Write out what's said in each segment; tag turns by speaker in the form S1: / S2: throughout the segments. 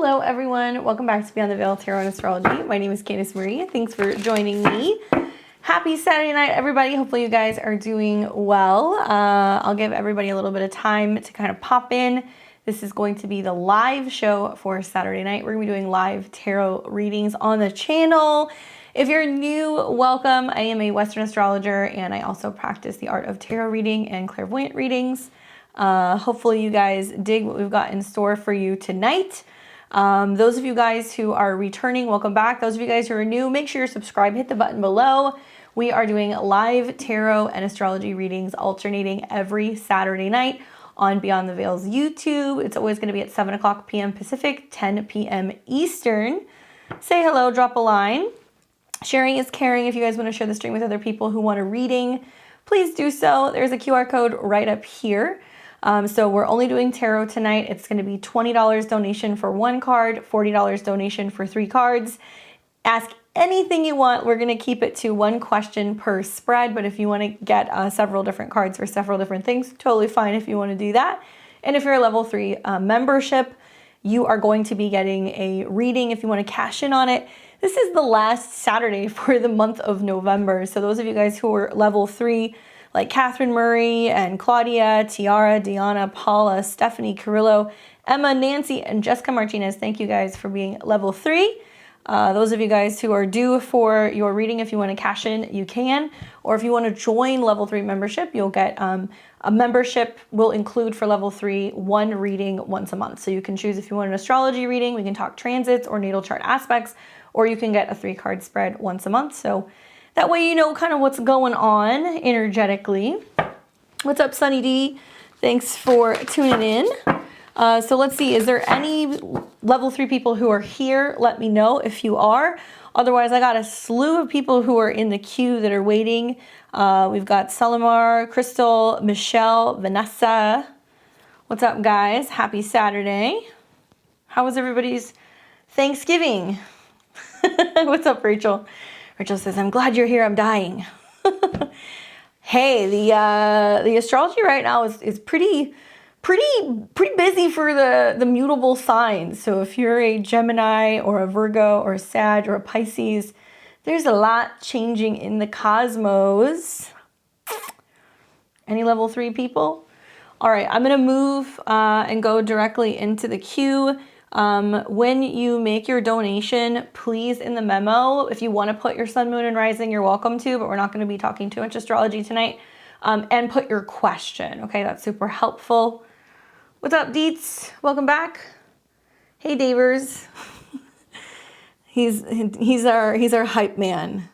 S1: Hello everyone, welcome back to Beyond the Veil Tarot and Astrology. My name is Candace Marie. Thanks for joining me. Happy Saturday night, everybody. Hopefully you guys are doing well. I'll give everybody a little bit of time to kind of pop in. This is going to be the live show for Saturday night. We're going to be doing live tarot readings on the channel. If you're new, welcome. I am a Western astrologer and I also practice the art of tarot reading and clairvoyant readings. Hopefully you guys dig what we've got in store for you tonight. Those of you guys who are returning, welcome back. Those of you guys who are new, make sure you're subscribed, hit the button below. We are doing live tarot and astrology readings alternating every Saturday night on Beyond the Veil's YouTube. It's always going to be at 7 o'clock p.m. Pacific, 10 p.m. Eastern. Say hello, drop a line. Sharing is caring. If you guys want to share the stream with other people who want a reading, please do so. There's a QR code right up here. So we're only doing tarot tonight. It's going to be $20 donation for 1 card, $40 donation for 3 cards. Ask anything you want. We're going to keep it to 1 question per spread, but if you want to get several different cards for several different things, totally fine if you want to do that. And if you're a level 3 membership, you are going to be getting a reading if you want to cash in on it. This is the last Saturday for the month of November. So those of you guys who are level 3, like Catherine Murray and Claudia, Tiara, Deanna, Paula, Stephanie Carrillo, Emma, Nancy, and Jessica Martinez, thank you guys for being level 3. Those of you guys who are due for your reading, if you want to cash in, you can. Or if you want to join level 3 membership, you'll get a membership will include for level 3 1 reading once a month. So you can choose if you want an astrology reading, we can talk transits or natal chart aspects, or you can get a 3-card spread once a month. So that way you know kind of what's going on energetically. What's up, Sunny D? Thanks for tuning in. So let's see, is there any level 3 people who are here? Let me know if you are. Otherwise, I got a slew of people who are in the queue that are waiting. We've got Salama, Crystal, Michelle, Vanessa. What's up, guys? Happy Saturday. How was everybody's Thanksgiving? What's up, Rachel? Rachel says, I'm glad you're here. I'm dying. Hey, the astrology right now is pretty busy for the mutable signs. So if you're a Gemini or a Virgo or a Sag or a Pisces, there's a lot changing in the cosmos. Any level 3 people? All right, I'm going to move and go directly into the queue. When you make your donation, please in the memo, if you want to put your sun, moon, and rising, you're welcome to, but we're not going to be talking too much astrology tonight. And put your question. Okay, that's super helpful. What's up, Deets? Welcome back. Hey, Davers. he's our hype man.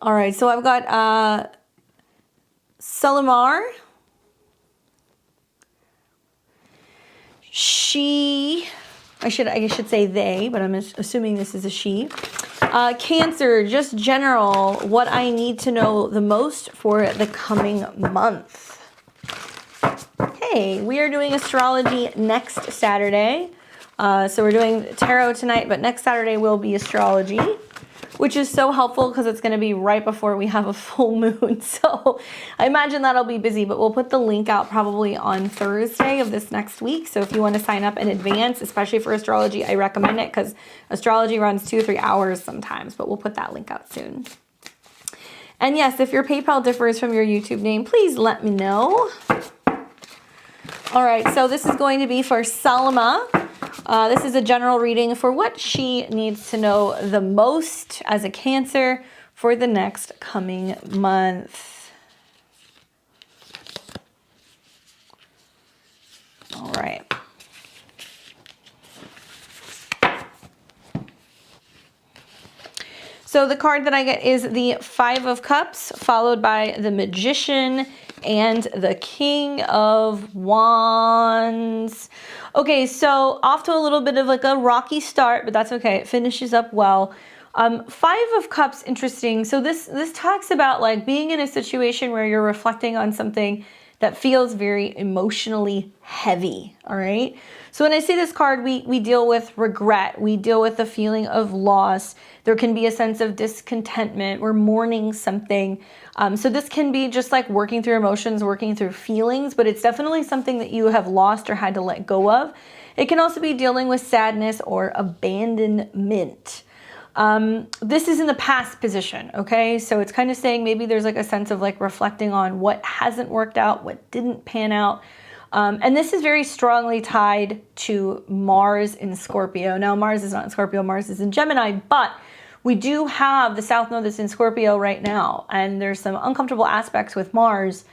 S1: All right, so I've got Salamar. I should say they, but I'm assuming this is a she. Cancer, just general, what I need to know the most for the coming month. Hey, we are doing astrology next Saturday. So we're doing tarot tonight, but next Saturday will be astrology, which is so helpful because it's going to be right before we have a full moon. So I imagine that'll be busy, but we'll put the link out probably on Thursday of this next week. So if you want to sign up in advance, especially for astrology, I recommend it because astrology runs 2 or 3 hours sometimes, but we'll put that link out soon. And yes, if your PayPal differs from your YouTube name, please let me know. All right, so this is going to be for Salama. This is a general reading for what she needs to know the most as a Cancer for the next coming month. All right. So the card that I get is the 5 of Cups, followed by the Magician and the King of Wands. Okay, so off to a little bit of like a rocky start, but that's okay. It finishes up well. 5 of Cups, interesting. So this talks about like being in a situation where you're reflecting on something that feels very emotionally heavy, all right? So when I say this card, we deal with regret. We deal with the feeling of loss. There can be a sense of discontentment. We're mourning something. So this can be just like working through emotions, working through feelings, but it's definitely something that you have lost or had to let go of. It can also be dealing with sadness or abandonment. This is in the past position, okay? So it's kind of saying maybe there's like a sense of like reflecting on what hasn't worked out, what didn't pan out. And this is very strongly tied to Mars in Scorpio. Now, Mars is not in Scorpio, Mars is in Gemini, but we do have the South Node that's in Scorpio right now, and there's some uncomfortable aspects with Mars.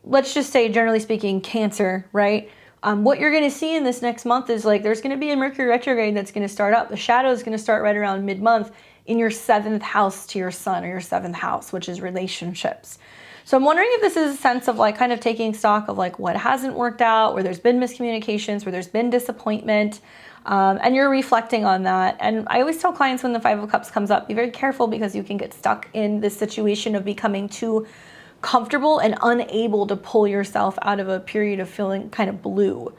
S1: Let's just say, generally speaking, Cancer, right? What you're going to see in this next month is like there's going to be a Mercury retrograde that's going to start up. The shadow is going to start right around mid-month in your 7th house to your sun, or your 7th house, which is relationships. So I'm wondering if this is a sense of like kind of taking stock of like what hasn't worked out, where there's been miscommunications, where there's been disappointment, and you're reflecting on that. And I always tell clients when the 5 of Cups comes up, be very careful because you can get stuck in this situation of becoming too comfortable and unable to pull yourself out of a period of feeling kind of blue.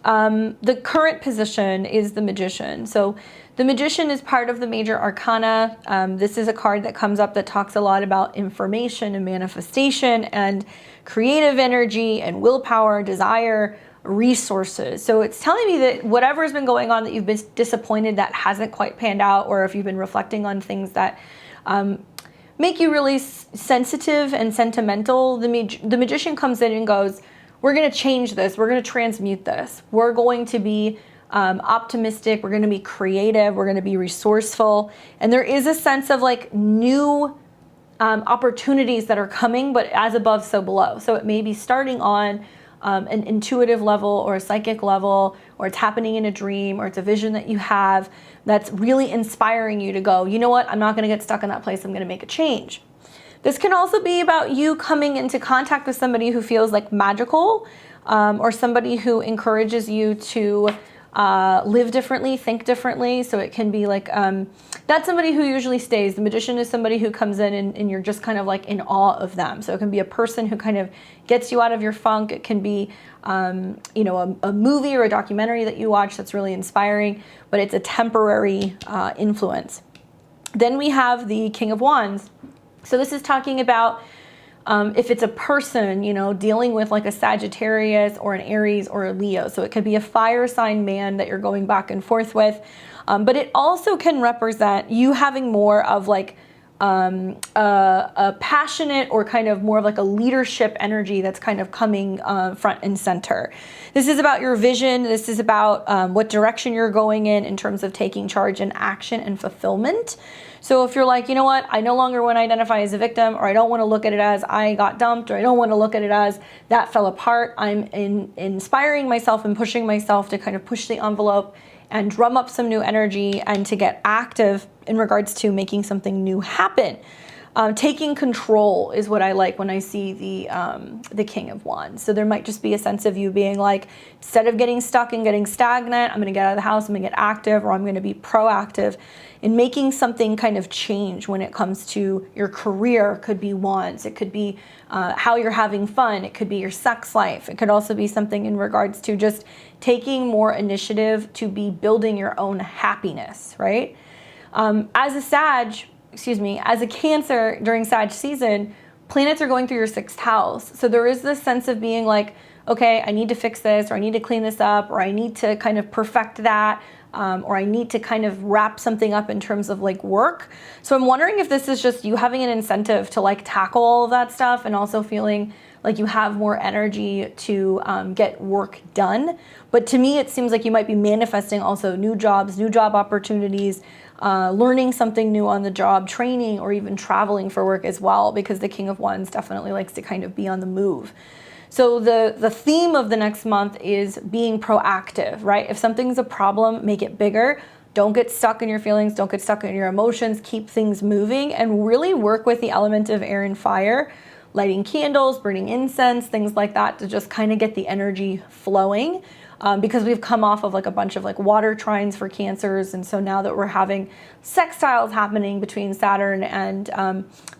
S1: The current position is the Magician. So the Magician is part of the major arcana. This is a card that comes up that talks a lot about information and manifestation and creative energy and willpower, desire, resources. So it's telling me that whatever has been going on that you've been disappointed that hasn't quite panned out, or if you've been reflecting on things that make you really sensitive and sentimental, the Magician comes in and goes, we're going to change this. We're going to transmute this. We're going to be optimistic. We're going to be creative. We're going to be resourceful. And there is a sense of like new opportunities that are coming, but as above, so below. So it may be starting on an intuitive level or a psychic level, or it's happening in a dream, or it's a vision that you have that's really inspiring you to go, you know what, I'm not going to get stuck in that place. I'm going to make a change. This can also be about you coming into contact with somebody who feels like magical, or somebody who encourages you to live differently, think differently. So it can be like, not somebody who usually stays. The Magician is somebody who comes in and you're just kind of like in awe of them. So it can be a person who kind of gets you out of your funk. It can be, you know, a movie or a documentary that you watch that's really inspiring, but it's a temporary influence. Then we have the King of Wands. So this is talking about if it's a person, you know, dealing with like a Sagittarius or an Aries or a Leo. So it could be a fire sign man that you're going back and forth with. But it also can represent you having more of like a passionate or kind of more of like a leadership energy that's kind of coming front and center. This is about your vision. This is about what direction you're going in terms of taking charge and action and fulfillment. So if you're like, you know what, I no longer want to identify as a victim, or I don't want to look at it as I got dumped, or I don't want to look at it as that fell apart, I'm inspiring myself and pushing myself to kind of push the envelope and drum up some new energy and to get active in regards to making something new happen. Taking control is what I like when I see the King of Wands. So there might just be a sense of you being like, instead of getting stuck and getting stagnant, I'm going to get out of the house, I'm going to get active, or I'm going to be proactive in making something kind of change when it comes to your career. It could be wands, it could be how you're having fun, it could be your sex life, it could also be something in regards to just taking more initiative to be building your own happiness, right? As a Cancer during Sag season, planets are going through your 6th house. So there is this sense of being like, okay, I need to fix this, or I need to clean this up, or I need to kind of perfect that, or I need to kind of wrap something up in terms of like work. So I'm wondering if this is just you having an incentive to like tackle all of that stuff, and also feeling like you have more energy to get work done. But to me, it seems like you might be manifesting also new jobs, new job opportunities, learning something new on the job, training, or even traveling for work as well, because the King of Wands definitely likes to kind of be on the move. So the theme of the next month is being proactive, right? If something's a problem, make it bigger. Don't get stuck in your feelings. Don't get stuck in your emotions. Keep things moving and really work with the element of air and fire, lighting candles, burning incense, things like that, to just kind of get the energy flowing. because we've come off of like a bunch of like water trines for Cancers. And so now that we're having sextiles happening between Saturn and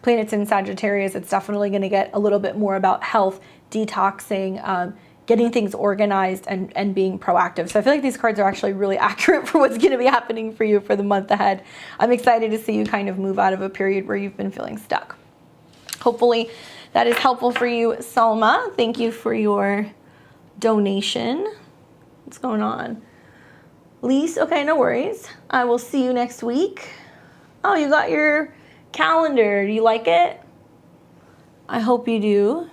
S1: planets in Sagittarius, it's definitely going to get a little bit more about health, detoxing, getting things organized and being proactive. So I feel like these cards are actually really accurate for what's going to be happening for you for the month ahead. I'm excited to see you kind of move out of a period where you've been feeling stuck. Hopefully that is helpful for you, Salama. Thank you for your donation. What's going on? Lisa, okay, no worries. I will see you next week. Oh, you got your calendar. Do you like it? I hope you do.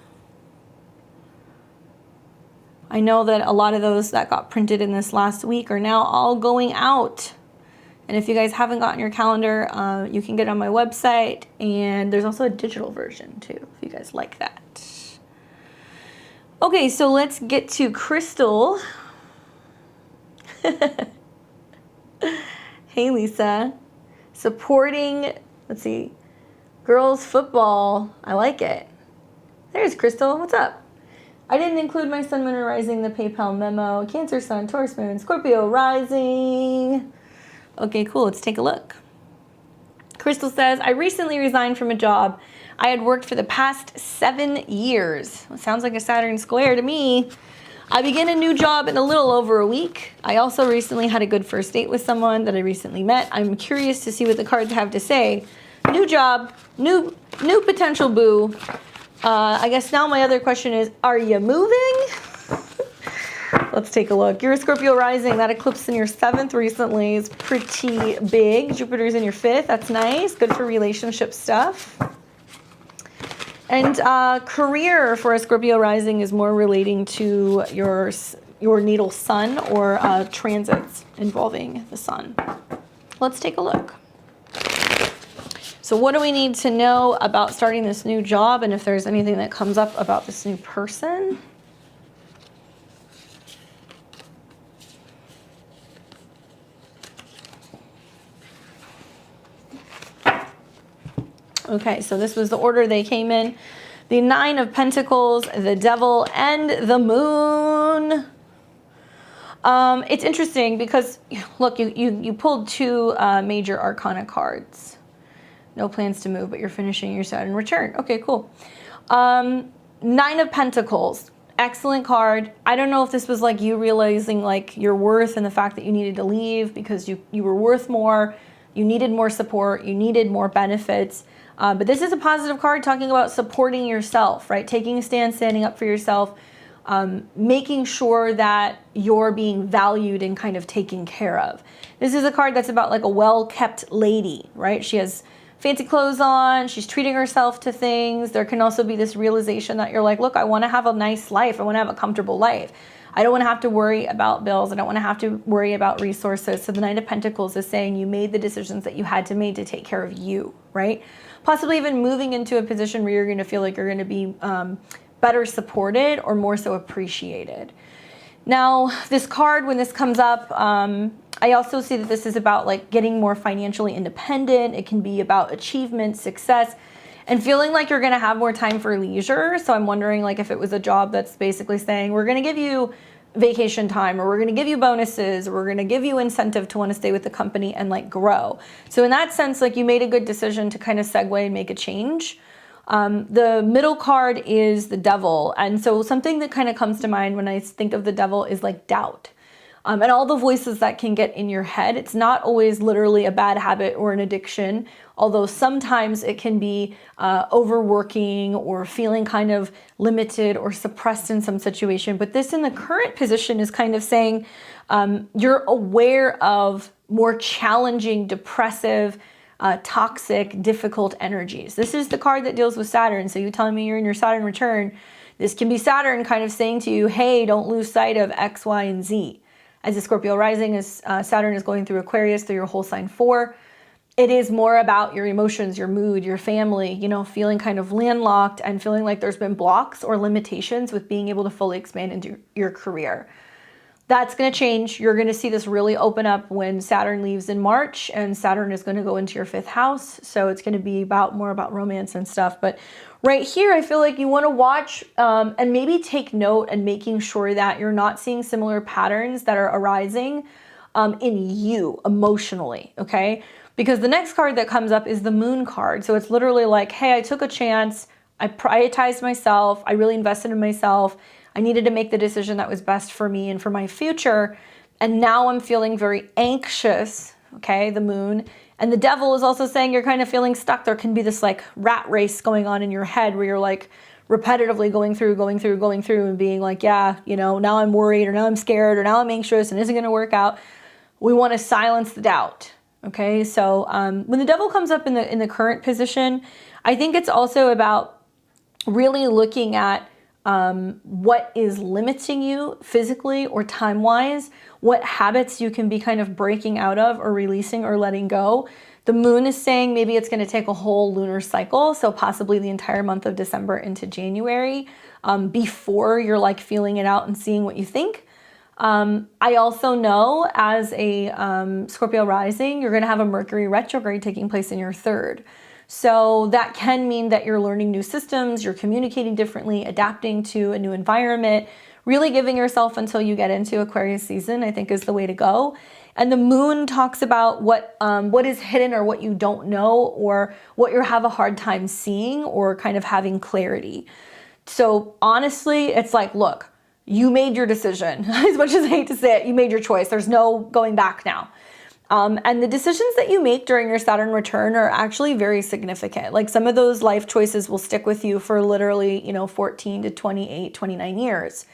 S1: I know that a lot of those that got printed in this last week are now all going out. And if you guys haven't gotten your calendar, you can get it on my website. And there's also a digital version too, if you guys like that. Okay, so let's get to Crystal. Hey, Lissa. Supporting, let's see, girls football. I like it. There's Crystal. What's up? I didn't include my sun, moon, and rising, the PayPal memo. Cancer, sun, Taurus, moon, Scorpio, rising. Okay, cool. Let's take a look. Crystal says, I recently resigned from a job I had worked for the past 7 years. Well, sounds like a Saturn square to me. I begin a new job in a little over a week. I also recently had a good first date with someone that I recently met. I'm curious to see what the cards have to say. New job, new potential boo. I guess now my other question is, are you moving? Let's take a look. You're a Scorpio rising. That eclipse in your 7th recently is pretty big. Jupiter's in your 5th. That's nice. Good for relationship stuff. And career for a Scorpio rising is more relating to your natal sun or transits involving the sun. Let's take a look. So what do we need to know about starting this new job, and if there's anything that comes up about this new person? Okay, so this was the order they came in. The 9 of Pentacles, the Devil, and the Moon. It's interesting because, look, you pulled 2 major arcana cards. No plans to move, but you're finishing your Saturn return. Okay, cool. 9 of Pentacles. Excellent card. I don't know if this was like you realizing like your worth and the fact that you needed to leave because you were worth more, you needed more support, you needed more benefits. But this is a positive card talking about supporting yourself, right? Taking a stand, standing up for yourself, making sure that you're being valued and kind of taken care of. This is a card that's about like a well-kept lady, right? She has fancy clothes on, she's treating herself to things. There can also be this realization that you're like, look, I want to have a nice life. I want to have a comfortable life. I don't want to have to worry about bills. I don't want to have to worry about resources. So the 9 of Pentacles is saying you made the decisions that you had to make to take care of you, right? Possibly even moving into a position where you're going to feel like you're going to be better supported or more so appreciated. Now, this card, when this comes up, I also see that this is about like getting more financially independent. It can be about achievement, success, and feeling like you're going to have more time for leisure. So I'm wondering like if it was a job that's basically saying, we're going to give you vacation time, or we're going to give you bonuses, or we're going to give you incentive to want to stay with the company and like grow. So in that sense, like you made a good decision to kind of segue and make a change. The middle card is the Devil. And so something that kind of comes to mind when I think of the Devil is like doubt. And all the voices that can get in your head. It's not always literally a bad habit or an addiction, although sometimes it can be overworking or feeling kind of limited or suppressed in some situation. But this in the current position is kind of saying you're aware of more challenging, depressive, toxic, difficult energies. This is the card that deals with Saturn. So you telling me you're in your Saturn return. This can be Saturn kind of saying to you, hey, don't lose sight of X, Y, and Z. As a Scorpio rising, as Saturn is going through Aquarius, through your whole sign 4, it is more about your emotions, your mood, your family, you know, feeling kind of landlocked and feeling like there's been blocks or limitations with being able to fully expand into your career. That's going to change. You're going to see this really open up when Saturn leaves in March, and Saturn is going to go into your 5th house. So it's going to be more about romance and stuff. But right here, I feel like you want to watch and maybe take note and making sure that you're not seeing similar patterns that are arising in you emotionally, okay? Because the next card that comes up is the Moon card. So it's literally like, hey, I took a chance. I prioritized myself. I really invested in myself. I needed to make the decision that was best for me and for my future. And now I'm feeling very anxious, okay, the Moon. And the Devil is also saying you're kind of feeling stuck. There can be this like rat race going on in your head where you're like repetitively going through and being like, yeah, you know, now I'm worried, or now I'm scared, or now I'm anxious and isn't going to work out. We want to silence the doubt, okay? So when the Devil comes up in the current position, I think it's also about really looking at what is limiting you physically or time-wise, what habits you can be kind of breaking out of or releasing or letting go. The Moon is saying maybe it's going to take a whole lunar cycle, so possibly the entire month of December into January, before you're like feeling it out and seeing what you think. I also know as a Scorpio rising, you're going to have a Mercury retrograde taking place in your 3rd. So that can mean that you're learning new systems, you're communicating differently, adapting to a new environment, really giving yourself until you get into Aquarius season, I think is the way to go. And the Moon talks about what is hidden or what you don't know or what you have a hard time seeing or kind of having clarity. So honestly, it's like, look, you made your decision. As much as I hate to say it, you made your choice. There's no going back now. And the decisions that you make during your Saturn return are actually very significant. Like some of those life choices will stick with you for literally, 14 to 28, 29 years.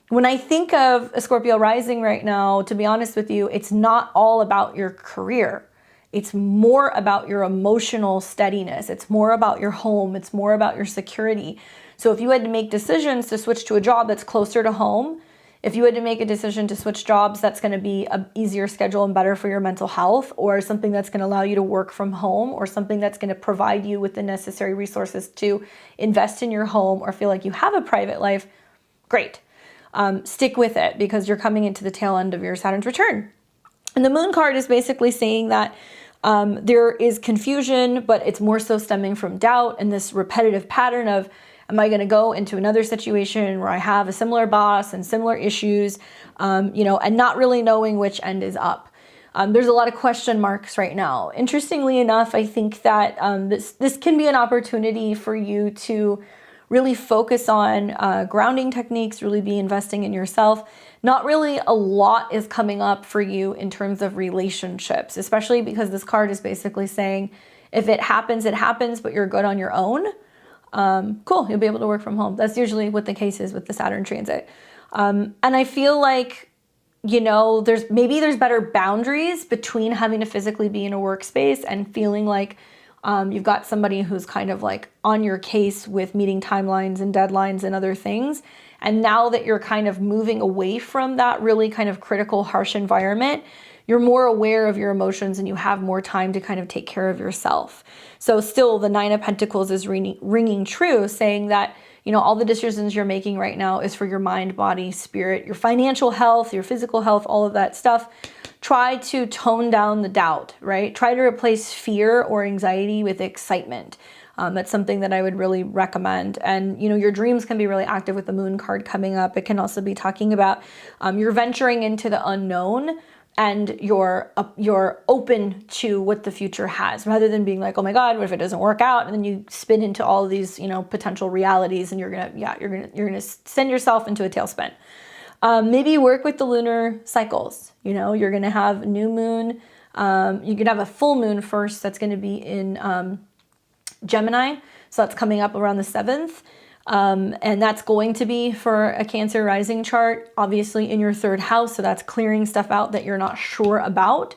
S1: When I think of a Scorpio rising right now, to be honest with you, it's not all about your career. It's more about your emotional steadiness. It's more about your home. It's more about your security. So if you had to make decisions to switch to a job that's closer to home, if you had to make a decision to switch jobs, that's going to be an easier schedule and better for your mental health, or something that's going to allow you to work from home, or something that's going to provide you with the necessary resources to invest in your home or feel like you have a private life, great. Stick with it because you're coming into the tail end of your Saturn's return. And the Moon card is basically saying that there is confusion, but it's more so stemming from doubt and this repetitive pattern of, am I going to go into another situation where I have a similar boss and similar issues, and not really knowing which end is up? There's a lot of question marks right now. Interestingly enough, I think that this can be an opportunity for you to really focus on grounding techniques, really be investing in yourself. Not really a lot is coming up for you in terms of relationships, especially because this card is basically saying, if it happens, it happens, but you're good on your own. Cool, you'll be able to work from home. That's usually what the case is with the Saturn transit. And I feel like, there's better boundaries between having to physically be in a workspace and feeling like you've got somebody who's kind of like on your case with meeting timelines and deadlines and other things. And now that you're kind of moving away from that really kind of critical, harsh environment, you're more aware of your emotions and you have more time to kind of take care of yourself. So still the 9 of Pentacles is ringing true, saying that, all the decisions you're making right now is for your mind, body, spirit, your financial health, your physical health, all of that stuff. Try to tone down the doubt, right? Try to replace fear or anxiety with excitement. That's something that I would really recommend. And, your dreams can be really active with the Moon card coming up. It can also be talking about you're venturing into the unknown, and you're open to what the future has, rather than being like, oh my God, what if it doesn't work out? And then you spin into all of these, potential realities, and you're gonna send yourself into a tailspin. Maybe work with the lunar cycles. You're gonna have new moon. You could have a full moon first. That's gonna be in Gemini. So that's coming up around the 7th. And that's going to be for a Cancer rising chart, obviously in your 3rd house. So that's clearing stuff out that you're not sure about.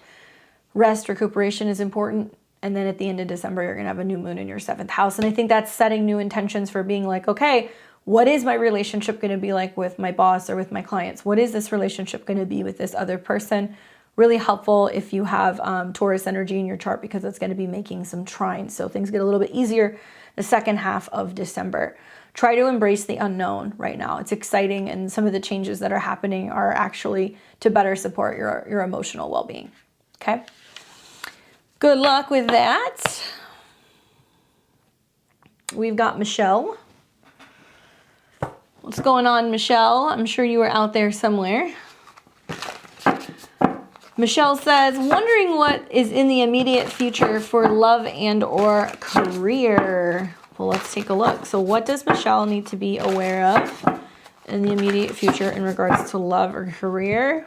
S1: Rest, recuperation is important. And then at the end of December, you're going to have a new moon in your 7th house. And I think that's setting new intentions for being like, okay, what is my relationship going to be like with my boss or with my clients? What is this relationship going to be with this other person? Really helpful if you have Taurus energy in your chart, because it's going to be making some trines. So things get a little bit easier the second half of December. Try to embrace the unknown right now. It's exciting, and some of the changes that are happening are actually to better support your emotional well-being. Okay? Good luck with that. We've got Michelle. What's going on, Michelle? I'm sure you were out there somewhere. Michelle says, wondering what is in the immediate future for love and or career. Well, let's take a look. So what does Michelle need to be aware of in the immediate future in regards to love or career?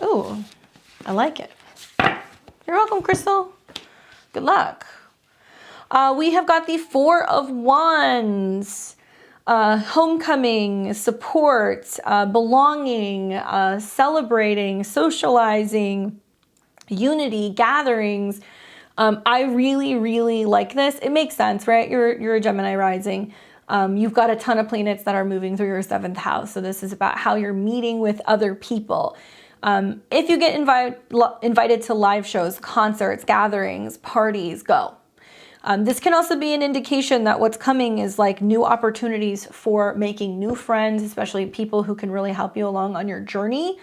S1: Oh, I like it. You're welcome, Crystal. Good luck. We have got the Four of Wands. Homecoming, support, belonging, celebrating, socializing, unity, gatherings. I really, really like this. It makes sense, right? You're a Gemini rising. You've got a ton of planets that are moving through your 7th house. So this is about how you're meeting with other people. If you get invited to live shows, concerts, gatherings, parties, go. This can also be an indication that what's coming is like new opportunities for making new friends, especially people who can really help you along on your journey.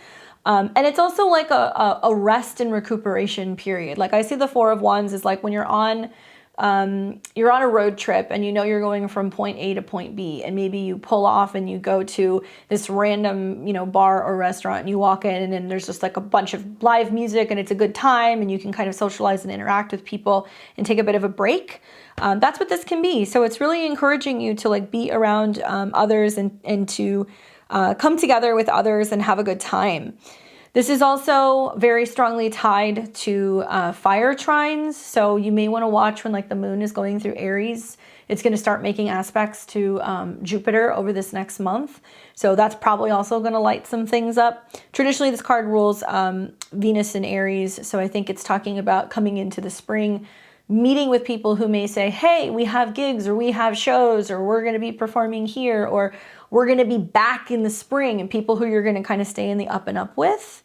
S1: And it's also like a rest and recuperation period. Like I see the Four of Wands is like when you're on a road trip and you know you're going from point A to point B, and maybe you pull off and you go to this random, bar or restaurant, and you walk in and there's just like a bunch of live music and it's a good time and you can kind of socialize and interact with people and take a bit of a break. That's what this can be. So it's really encouraging you to like be around others and to come together with others and have a good time. This is also very strongly tied to fire trines. So you may want to watch when like the moon is going through Aries. It's going to start making aspects to Jupiter over this next month. So that's probably also going to light some things up. Traditionally, this card rules Venus in Aries. So I think it's talking about coming into the spring, meeting with people who may say, hey, we have gigs or we have shows or we're going to be performing here or we're going to be back in the spring, and people who you're going to kind of stay in the up and up with.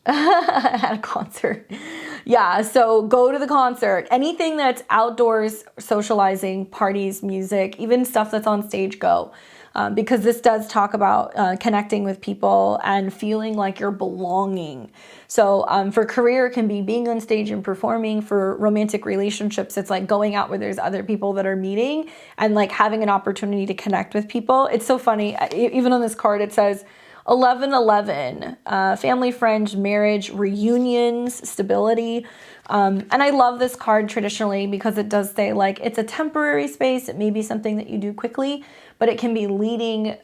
S1: At a concert. Yeah, so go to the concert. Anything that's outdoors, socializing, parties, music, even stuff that's on stage, go. Because this does talk about connecting with people and feeling like you're belonging. So for career, it can be being on stage and performing. For romantic relationships, it's like going out where there's other people that are meeting and like having an opportunity to connect with people. It's so funny. Even on this card, it says 1111, family, friends, marriage, reunions, stability. And I love this card traditionally because it does say like it's a temporary space. It may be something that you do quickly, but it can be leading,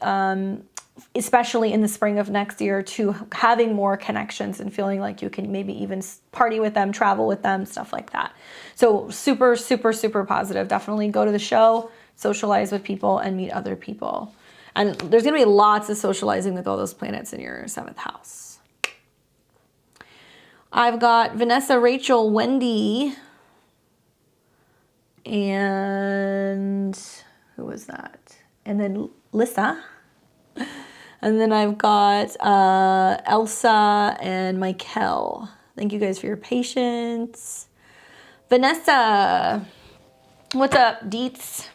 S1: especially in the spring of next year, to having more connections and feeling like you can maybe even party with them, travel with them, stuff like that. So super, super, super positive. Definitely go to the show, socialize with people, and meet other people. And there's going to be lots of socializing with all those planets in your 7th house. I've got Vanessa, Rachel, Wendy, and who was that? And then Lissa. And then I've got Elsa and Michael. Thank you guys for your patience. Vanessa, what's up, Deets?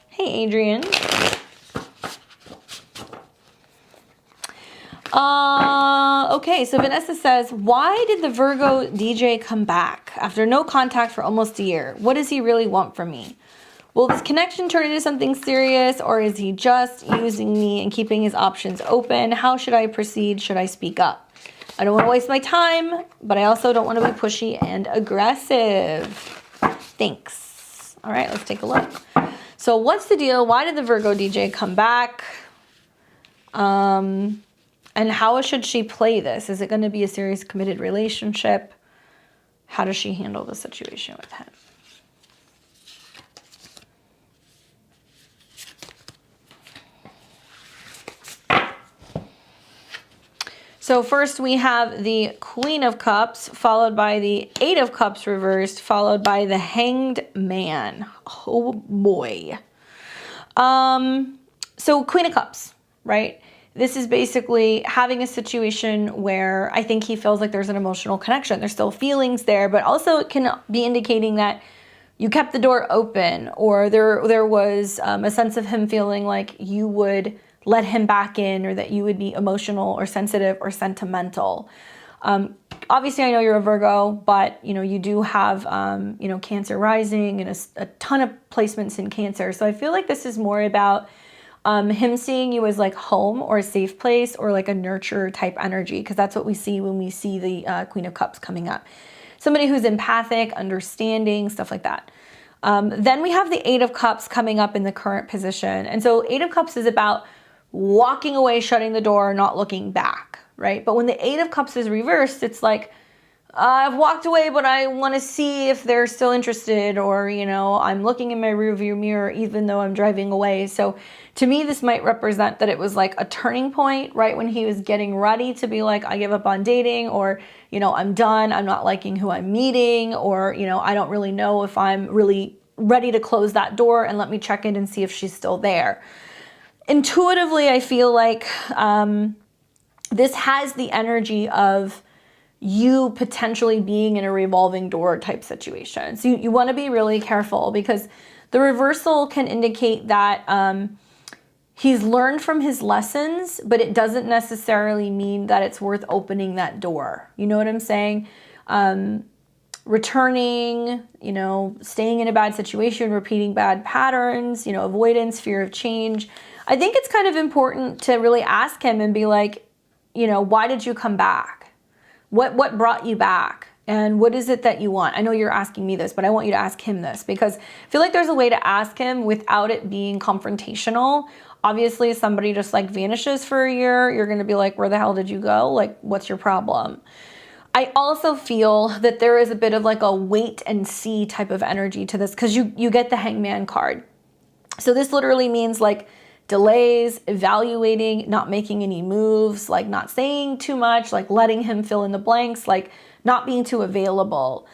S1: Hey, Adrian. Okay, so Vanessa says, why did the Virgo DJ come back after no contact for almost a year? What does he really want from me? Will this connection turn into something serious, or is he just using me and keeping his options open? How should I proceed? Should I speak up? I don't want to waste my time, but I also don't want to be pushy and aggressive. Thanks. All right, let's take a look. So what's the deal? Why did the Virgo DJ come back? And how should she play this? Is it going to be a serious committed relationship? How does she handle the situation with him? So first we have the Queen of Cups, followed by the Eight of Cups reversed, followed by the Hanged Man. Oh boy. So Queen of Cups, right? this is basically having a situation where I think he feels like there's an emotional connection. There's still feelings there, but also it can be indicating that you kept the door open, or there was a sense of him feeling like you would let him back in, or that you would be emotional or sensitive or sentimental. Obviously, I know you're a Virgo, but you do have Cancer rising and a ton of placements in Cancer. So I feel like this is more about him seeing you as like home or a safe place or like a nurture type energy, because that's what we see when we see the Queen of Cups coming up. Somebody who's empathic, understanding, stuff like that. Then we have the Eight of Cups coming up in the current position. And so Eight of Cups is about walking away, shutting the door, not looking back, right? But when the Eight of Cups is reversed, it's like, I've walked away, but I want to see if they're still interested, or, I'm looking in my rearview mirror even though I'm driving away. So to me, this might represent that it was like a turning point right when he was getting ready to be like, I give up on dating, or, I'm done. I'm not liking who I'm meeting, or, I don't really know if I'm really ready to close that door, and let me check in and see if she's still there. Intuitively, I feel like this has the energy of you potentially being in a revolving door type situation. So you want to be really careful, because the reversal can indicate that he's learned from his lessons, but it doesn't necessarily mean that it's worth opening that door. You know what I'm saying? Returning, staying in a bad situation, repeating bad patterns, avoidance, fear of change. I think it's kind of important to really ask him and be like, why did you come back? What brought you back? And what is it that you want? I know you're asking me this, but I want you to ask him this, because I feel like there's a way to ask him without it being confrontational. Obviously, if somebody just like vanishes for a year, you're going to be like, where the hell did you go? Like, what's your problem? I also feel that there is a bit of like a wait and see type of energy to this, because you get the Hangman card. So this literally means like delays, evaluating, not making any moves, like not saying too much, like letting him fill in the blanks, like not being too available.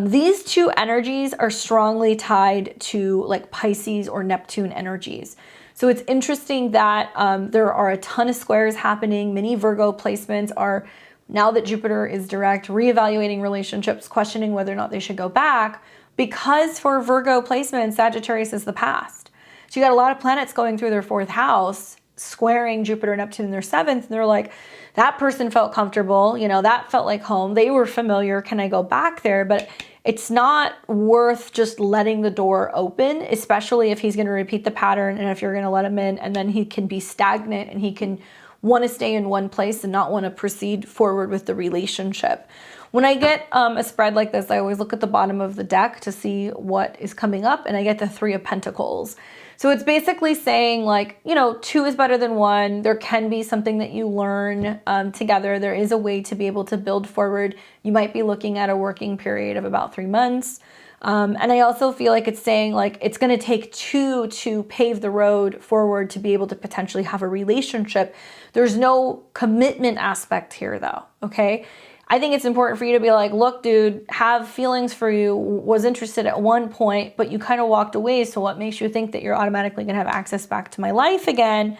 S1: These two energies are strongly tied to like Pisces or Neptune energies. So it's interesting that there are a ton of squares happening. Many Virgo placements are, now that Jupiter is direct, reevaluating relationships, questioning whether or not they should go back, because for Virgo placements, Sagittarius is the past. So you got a lot of planets going through their fourth house, squaring Jupiter and Neptune in their seventh, and they're like, that person felt comfortable, that felt like home. They were familiar. Can I go back there? But it's not worth just letting the door open, especially if he's going to repeat the pattern and if you're going to let him in, and then he can be stagnant and he can want to stay in one place and not want to proceed forward with the relationship. When I get a spread like this, I always look at the bottom of the deck to see what is coming up, and I get the Three of Pentacles. So it's basically saying like, two is better than one. There can be something that you learn together. There is a way to be able to build forward. You might be looking at a working period of about 3 months. And I also feel like it's saying like it's going to take two to pave the road forward to be able to potentially have a relationship. There's no commitment aspect here though, okay? I think it's important for you to be like, look, dude, have feelings for you, was interested at one point, but you kind of walked away. So what makes you think that you're automatically going to have access back to my life again?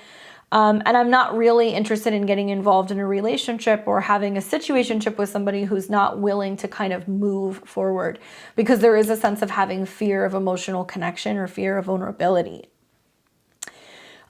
S1: And I'm not really interested in getting involved in a relationship or having a situationship with somebody who's not willing to kind of move forward, because there is a sense of having fear of emotional connection or fear of vulnerability.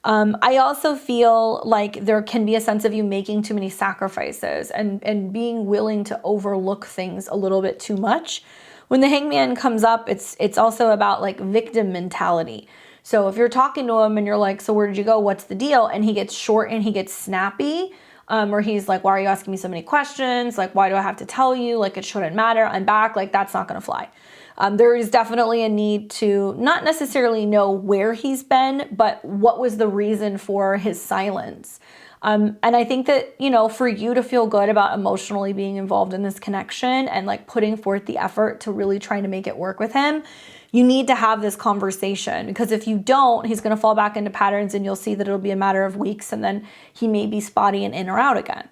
S1: I also feel like there can be a sense of you making too many sacrifices and being willing to overlook things a little bit too much. When the Hangman comes up, it's also about like victim mentality. So if you're talking to him and you're like, so where did you go? What's the deal? And he gets short and he gets snappy, or he's like, why are you asking me so many questions? Like, why do I have to tell you? Like, it shouldn't matter. I'm back. Like, that's not going to fly. There is definitely a need to not necessarily know where he's been, but what was the reason for his silence. And I think that, for you to feel good about emotionally being involved in this connection and like putting forth the effort to really trying to make it work with him, you need to have this conversation, because if you don't, he's going to fall back into patterns and you'll see that it'll be a matter of weeks and then he may be spotty and in or out again.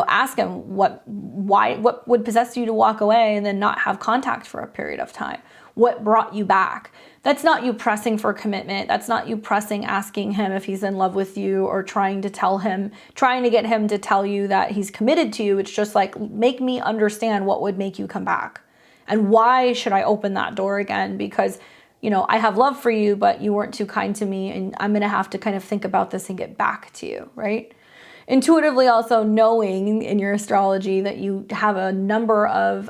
S1: Ask him what would possess you to walk away and then not have contact for a period of time. what brought you back. That's not you pressing for commitment. That's not you pressing, asking him if he's in love with you or trying to get him to tell you that he's committed to you. It's just like, make me understand what would make you come back. And why should I open that door again? Because, you know, I have love for you, but you weren't too kind to me, and I'm going to have to kind of think about this and get back to you, right? Intuitively also knowing in your astrology that you have a number of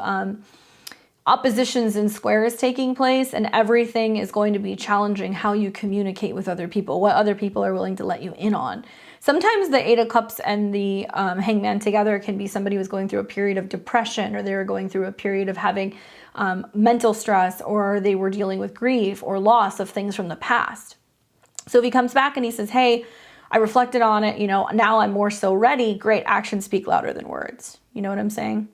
S1: oppositions and squares taking place, and everything is going to be challenging how you communicate with other people, what other people are willing to let you in on. Sometimes the Eight of Cups and the Hangman together can be somebody who's going through a period of depression, or they were going through a period of having mental stress, or they were dealing with grief or loss of things from the past. So if he comes back and he says, hey, I reflected on it, you know, now I'm more so ready, great, actions speak louder than words. You know what I'm saying?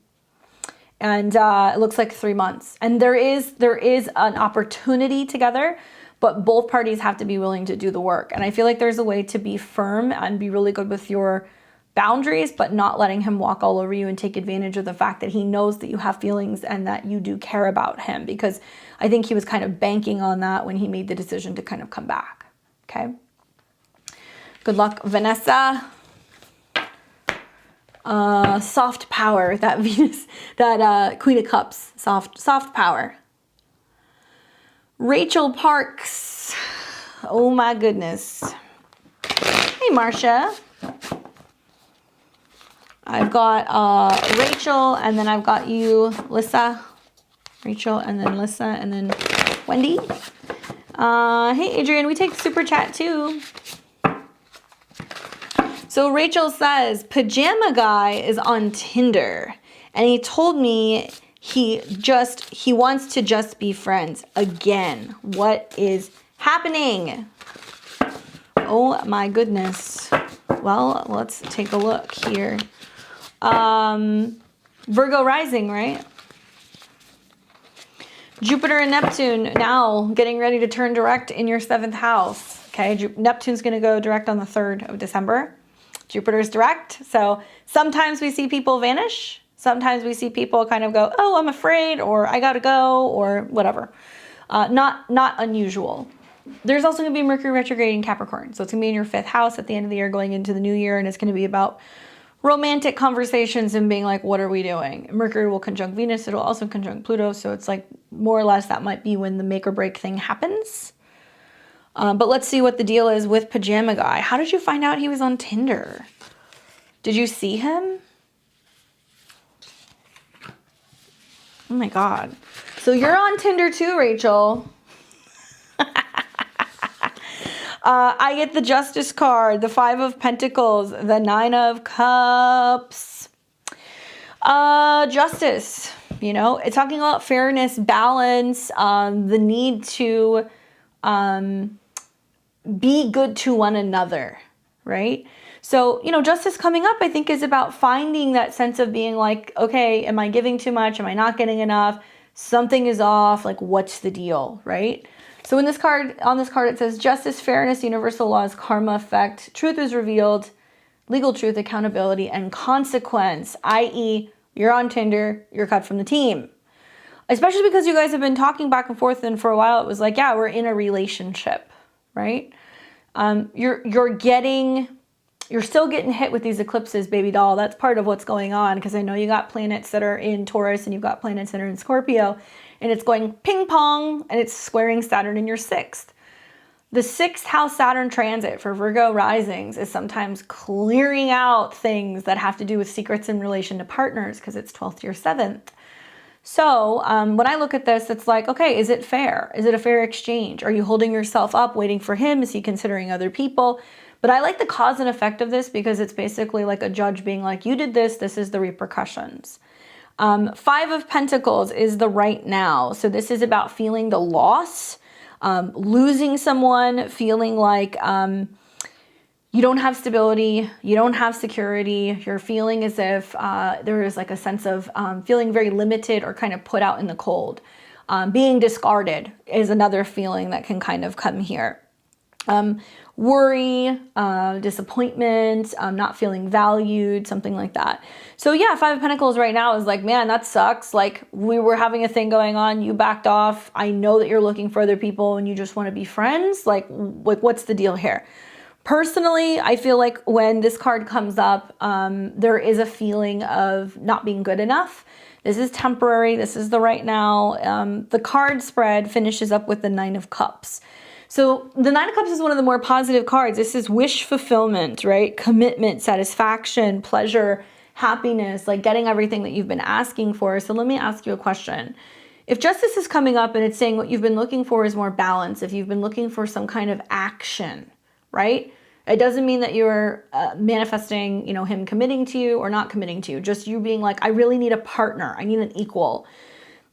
S1: And it looks like 3 months. And there is an opportunity together, but both parties have to be willing to do the work. And I feel like there's a way to be firm and be really good with your boundaries, but not letting him walk all over you and take advantage of the fact that he knows that you have feelings and that you do care about him, because I think he was kind of banking on that when he made the decision to kind of come back. Okay. Good luck, Vanessa. Soft power, that Venus, that Queen of Cups, soft power. Rachel Parks. Oh my goodness. Hey, Marcia. I've got Rachel, and then I've got you, Lissa. Rachel, and then Lissa, and then Wendy. Hey, Adrian, we take super chat too. So Rachel says, Pajama Guy is on Tinder, and he told me he wants to just be friends again. What is happening? Oh my goodness. Well, let's take a look here. Virgo rising, right? Jupiter and Neptune now getting ready to turn direct in your 7th house. Okay, Neptune's going to go direct on the 3rd of December. Jupiter's direct. So sometimes we see people vanish. Sometimes we see people kind of go, oh, I'm afraid, or I gotta go, or whatever. Not unusual. There's also going to be Mercury retrograde in Capricorn. So it's going to be in your 5th house at the end of the year going into the new year. And it's going to be about romantic conversations and being like, what are we doing? Mercury will conjunct Venus. It'll also conjunct Pluto. So it's like more or less that might be when the make or break thing happens. But let's see what the deal is with Pajama Guy. How did you find out he was on Tinder? Did you see him? Oh my God. So you're on Tinder too, Rachel. I get the Justice card, the 5 of Pentacles, the 9 of Cups. Justice, you know, it's talking about fairness, balance, the need to be good to one another, right? So, you know, justice coming up, I think, is about finding that sense of being like, okay, am I giving too much? Am I not getting enough? Something is off. Like, what's the deal, right? So in this card, on this card, it says justice, fairness, universal laws, karma effect, truth is revealed, legal truth, accountability, and consequence, i.e. you're on Tinder, you're cut from the team. Especially because you guys have been talking back and forth, and for a while it was like, yeah, we're in a relationship, right? You're still getting hit with these eclipses, baby doll. That's part of what's going on, because I know you got planets that are in Taurus and you've got planets that are in Scorpio, and it's going ping pong and it's squaring Saturn in your 6th. The 6th house Saturn transit for Virgo risings is sometimes clearing out things that have to do with secrets in relation to partners, because it's 12th to your 7th. So when I look at this, it's like, okay, is it fair? Is it a fair exchange? Are you holding yourself up, waiting for him? Is he considering other people? But I like the cause and effect of this, because it's basically like a judge being like, you did this, this is the repercussions. 5 of Pentacles is the right now. So this is about feeling the loss, losing someone, feeling like you don't have stability, you don't have security, you're feeling as if there is like a sense of feeling very limited or kind of put out in the cold. Being discarded is another feeling that can kind of come here. worry, disappointment, not feeling valued, something like that. So yeah, Five of Pentacles right now is like, man, that sucks. Like, we were having a thing going on, you backed off. I know that you're looking for other people and you just want to be friends. Like what's the deal here? Personally, I feel like when this card comes up, there is a feeling of not being good enough. This is temporary. This is the right now. The card spread finishes up with the Nine of Cups. So the Nine of Cups is one of the more positive cards. This is wish fulfillment, right? Commitment, satisfaction, pleasure, happiness, like getting everything that you've been asking for. So let me ask you a question. If justice is coming up and it's saying what you've been looking for is more balance, if you've been looking for some kind of action, right? It doesn't mean that you're manifesting, him committing to you or not committing to you. Just you being like, I really need a partner. I need an equal.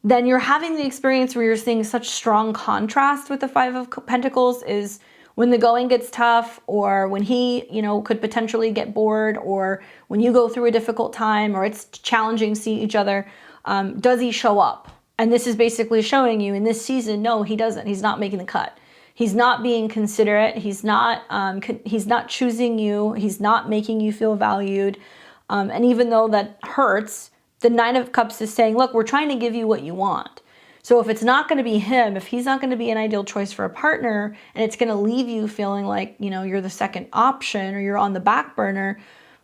S1: Then you're having the experience where you're seeing such strong contrast with the Five of Pentacles is when the going gets tough, or when he, could potentially get bored, or when you go through a difficult time or it's challenging to see each other, does he show up? And this is basically showing you in this season, no, he doesn't. He's not making the cut. He's not being considerate. He's not choosing you. He's not making you feel valued. And even though that hurts, the Nine of Cups is saying, look, we're trying to give you what you want. So if it's not going to be him, if he's not going to be an ideal choice for a partner, and it's going to leave you feeling like, you're the second option or you're on the back burner,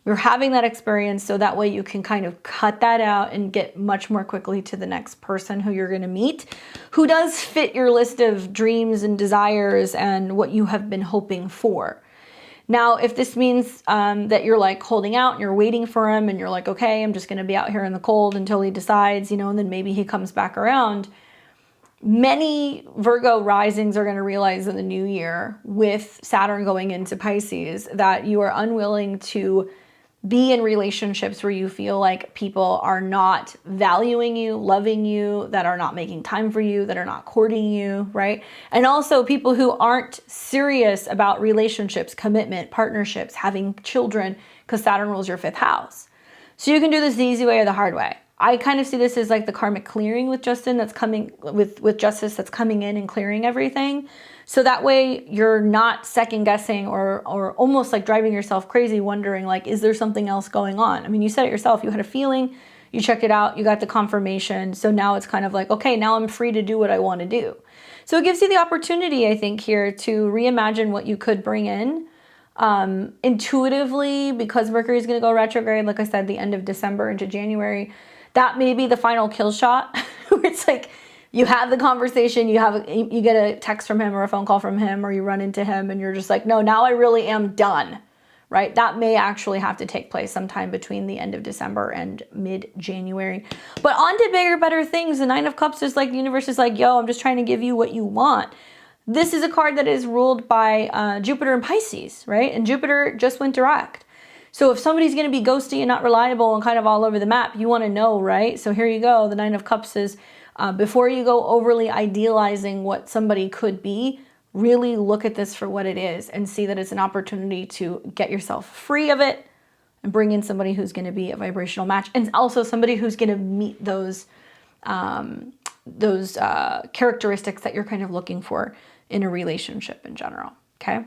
S1: you're having that experience so that way you can kind of cut that out and get much more quickly to the next person who you're going to meet, who does fit your list of dreams and desires and what you have been hoping for. Now, if this means that you're like holding out and you're waiting for him and you're like, okay, I'm just going to be out here in the cold until he decides, and then maybe he comes back around. Many Virgo risings are going to realize in the new year with Saturn going into Pisces that you are unwilling to be in relationships where you feel like people are not valuing you, loving you, that are not making time for you, that are not courting you, right? And also people who aren't serious about relationships, commitment, partnerships, having children, because Saturn rules your 5th house. So you can do this the easy way or the hard way. I kind of see this as like the karmic clearing with Justin that's coming with justice that's coming in and clearing everything. So that way you're not second guessing or almost like driving yourself crazy wondering like, is there something else going on? I mean, you said it yourself, you had a feeling, you checked it out, you got the confirmation. So now it's kind of like, okay, now I'm free to do what I want to do. So it gives you the opportunity, I think, here to reimagine what you could bring in. Intuitively, because Mercury is going to go retrograde, like I said, the end of December into January, that may be the final kill shot where it's like you have the conversation, you get a text from him or a phone call from him, or you run into him and you're just like, no, now I really am done, right? That may actually have to take place sometime between the end of December and mid-January. But on to bigger, better things. The Nine of Cups is like, the universe is like, yo, I'm just trying to give you what you want. This is a card that is ruled by Jupiter and Pisces, right? And Jupiter just went direct. So if somebody's going to be ghosty and not reliable and kind of all over the map, you want to know, right? So here you go. The Nine of Cups is before you go overly idealizing what somebody could be, really look at this for what it is and see that it's an opportunity to get yourself free of it and bring in somebody who's going to be a vibrational match, and also somebody who's going to meet those characteristics that you're kind of looking for in a relationship in general. Okay.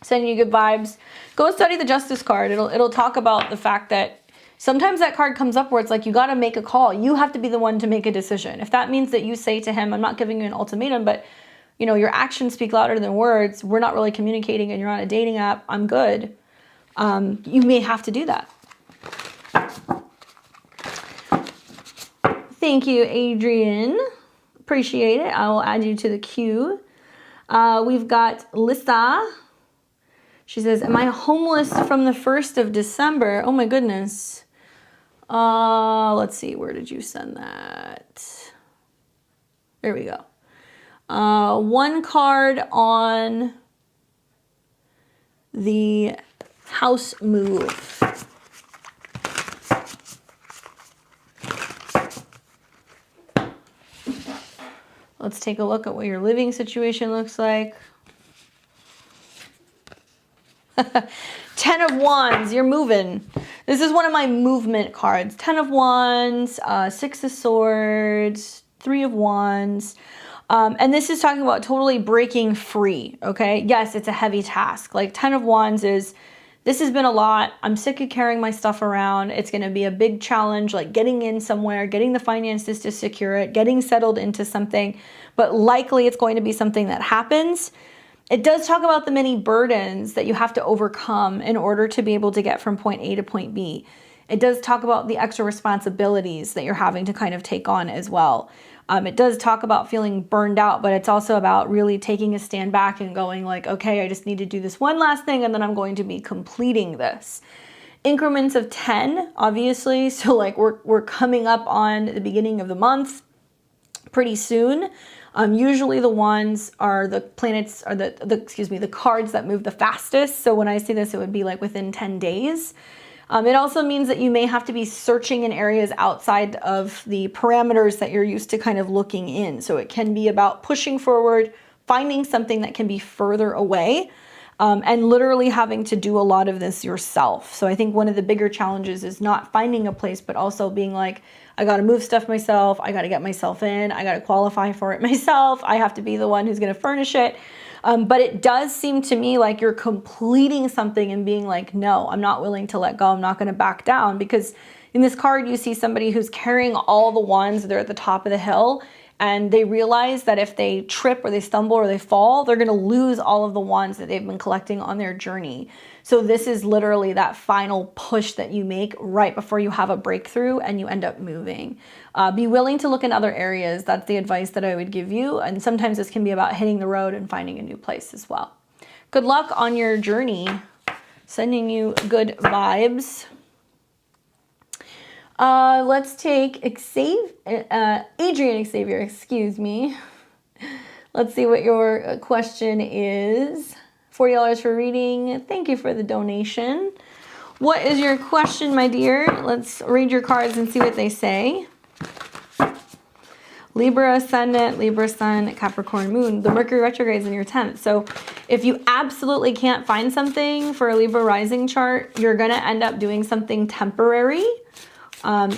S1: Sending you good vibes. Go and study the Justice card. It'll talk about the fact that sometimes that card comes up where it's like you got to make a call. You have to be the one to make a decision. If that means that you say to him, I'm not giving you an ultimatum, but your actions speak louder than words. We're not really communicating and you're on a dating app. I'm good. You may have to do that. Thank you, Adrian. Appreciate it. I will add you to the queue. We've got Lissa. She says, am I homeless from the 1st of December? Oh my goodness. Let's see. Where did you send that? There we go. One card on the house move. Let's take a look at what your living situation looks like. 10 of Wands, you're moving. This is one of my movement cards. 10 of Wands, 6 of Swords, 3 of Wands. And this is talking about totally breaking free, okay? Yes, it's a heavy task. Like 10 of Wands is, this has been a lot. I'm sick of carrying my stuff around. It's going to be a big challenge, like getting in somewhere, getting the finances to secure it, getting settled into something, but likely it's going to be something that happens. It does talk about the many burdens that you have to overcome in order to be able to get from point A to point B. It does talk about the extra responsibilities that you're having to kind of take on as well. It does talk about feeling burned out, but it's also about really taking a stand back and going like, okay, I just need to do this one last thing and then I'm going to be completing this. Increments of 10, obviously. So like we're coming up on the beginning of the month pretty soon. Usually the wands are the planets, or the cards that move the fastest. So when I see this, it would be like within 10 days. It also means that you may have to be searching in areas outside of the parameters that you're used to kind of looking in. So it can be about pushing forward, finding something that can be further away, and literally having to do a lot of this yourself. So I think one of the bigger challenges is not finding a place, but also being like, I got to move stuff myself. I got to get myself in. I got to qualify for it myself. I have to be the one who's going to furnish it. But it does seem to me like you're completing something and being like, no, I'm not willing to let go. I'm not going to back down, because in this card, you see somebody who's carrying all the wands. They're at the top of the hill and they realize that if they trip or they stumble or they fall, they're going to lose all of the wands that they've been collecting on their journey. So this is literally that final push that you make right before you have a breakthrough and you end up moving. Be willing to look in other areas. That's the advice that I would give you. And sometimes this can be about hitting the road and finding a new place as well. Good luck on your journey. Sending you good vibes. Let's take Adrian Xavier, excuse me. Let's see what your question is. $40 for reading. Thank you for the donation. What is your question, my dear? Let's read your cards and see what they say. Libra ascendant, Libra sun, Capricorn moon. The Mercury retrograde is in your 10th. So if you absolutely can't find something for a Libra rising chart, you're going to end up doing something temporary.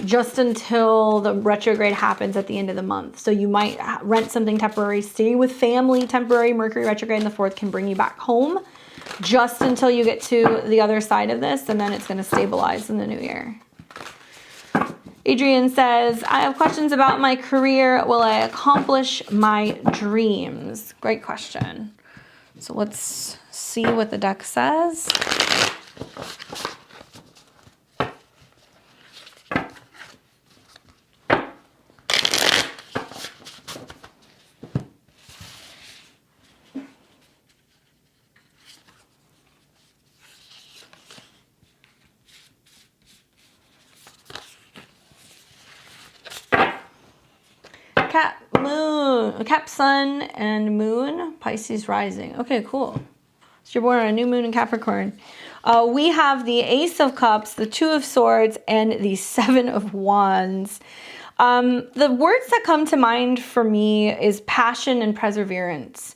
S1: Just until the retrograde happens at the end of the month. So you might rent something temporary, stay with family temporary. Mercury retrograde in the 4th can bring you back home just until you get to the other side of this, and then it's going to stabilize in the new year. Adrian says, I have questions about my career. Will I accomplish my dreams? Great question. So let's see what the deck says. Cap sun and moon, Pisces rising. Okay, cool. So you're born on a new moon in Capricorn. We have the Ace of Cups, the Two of Swords, and the Seven of Wands. The words that come to mind for me is passion and perseverance.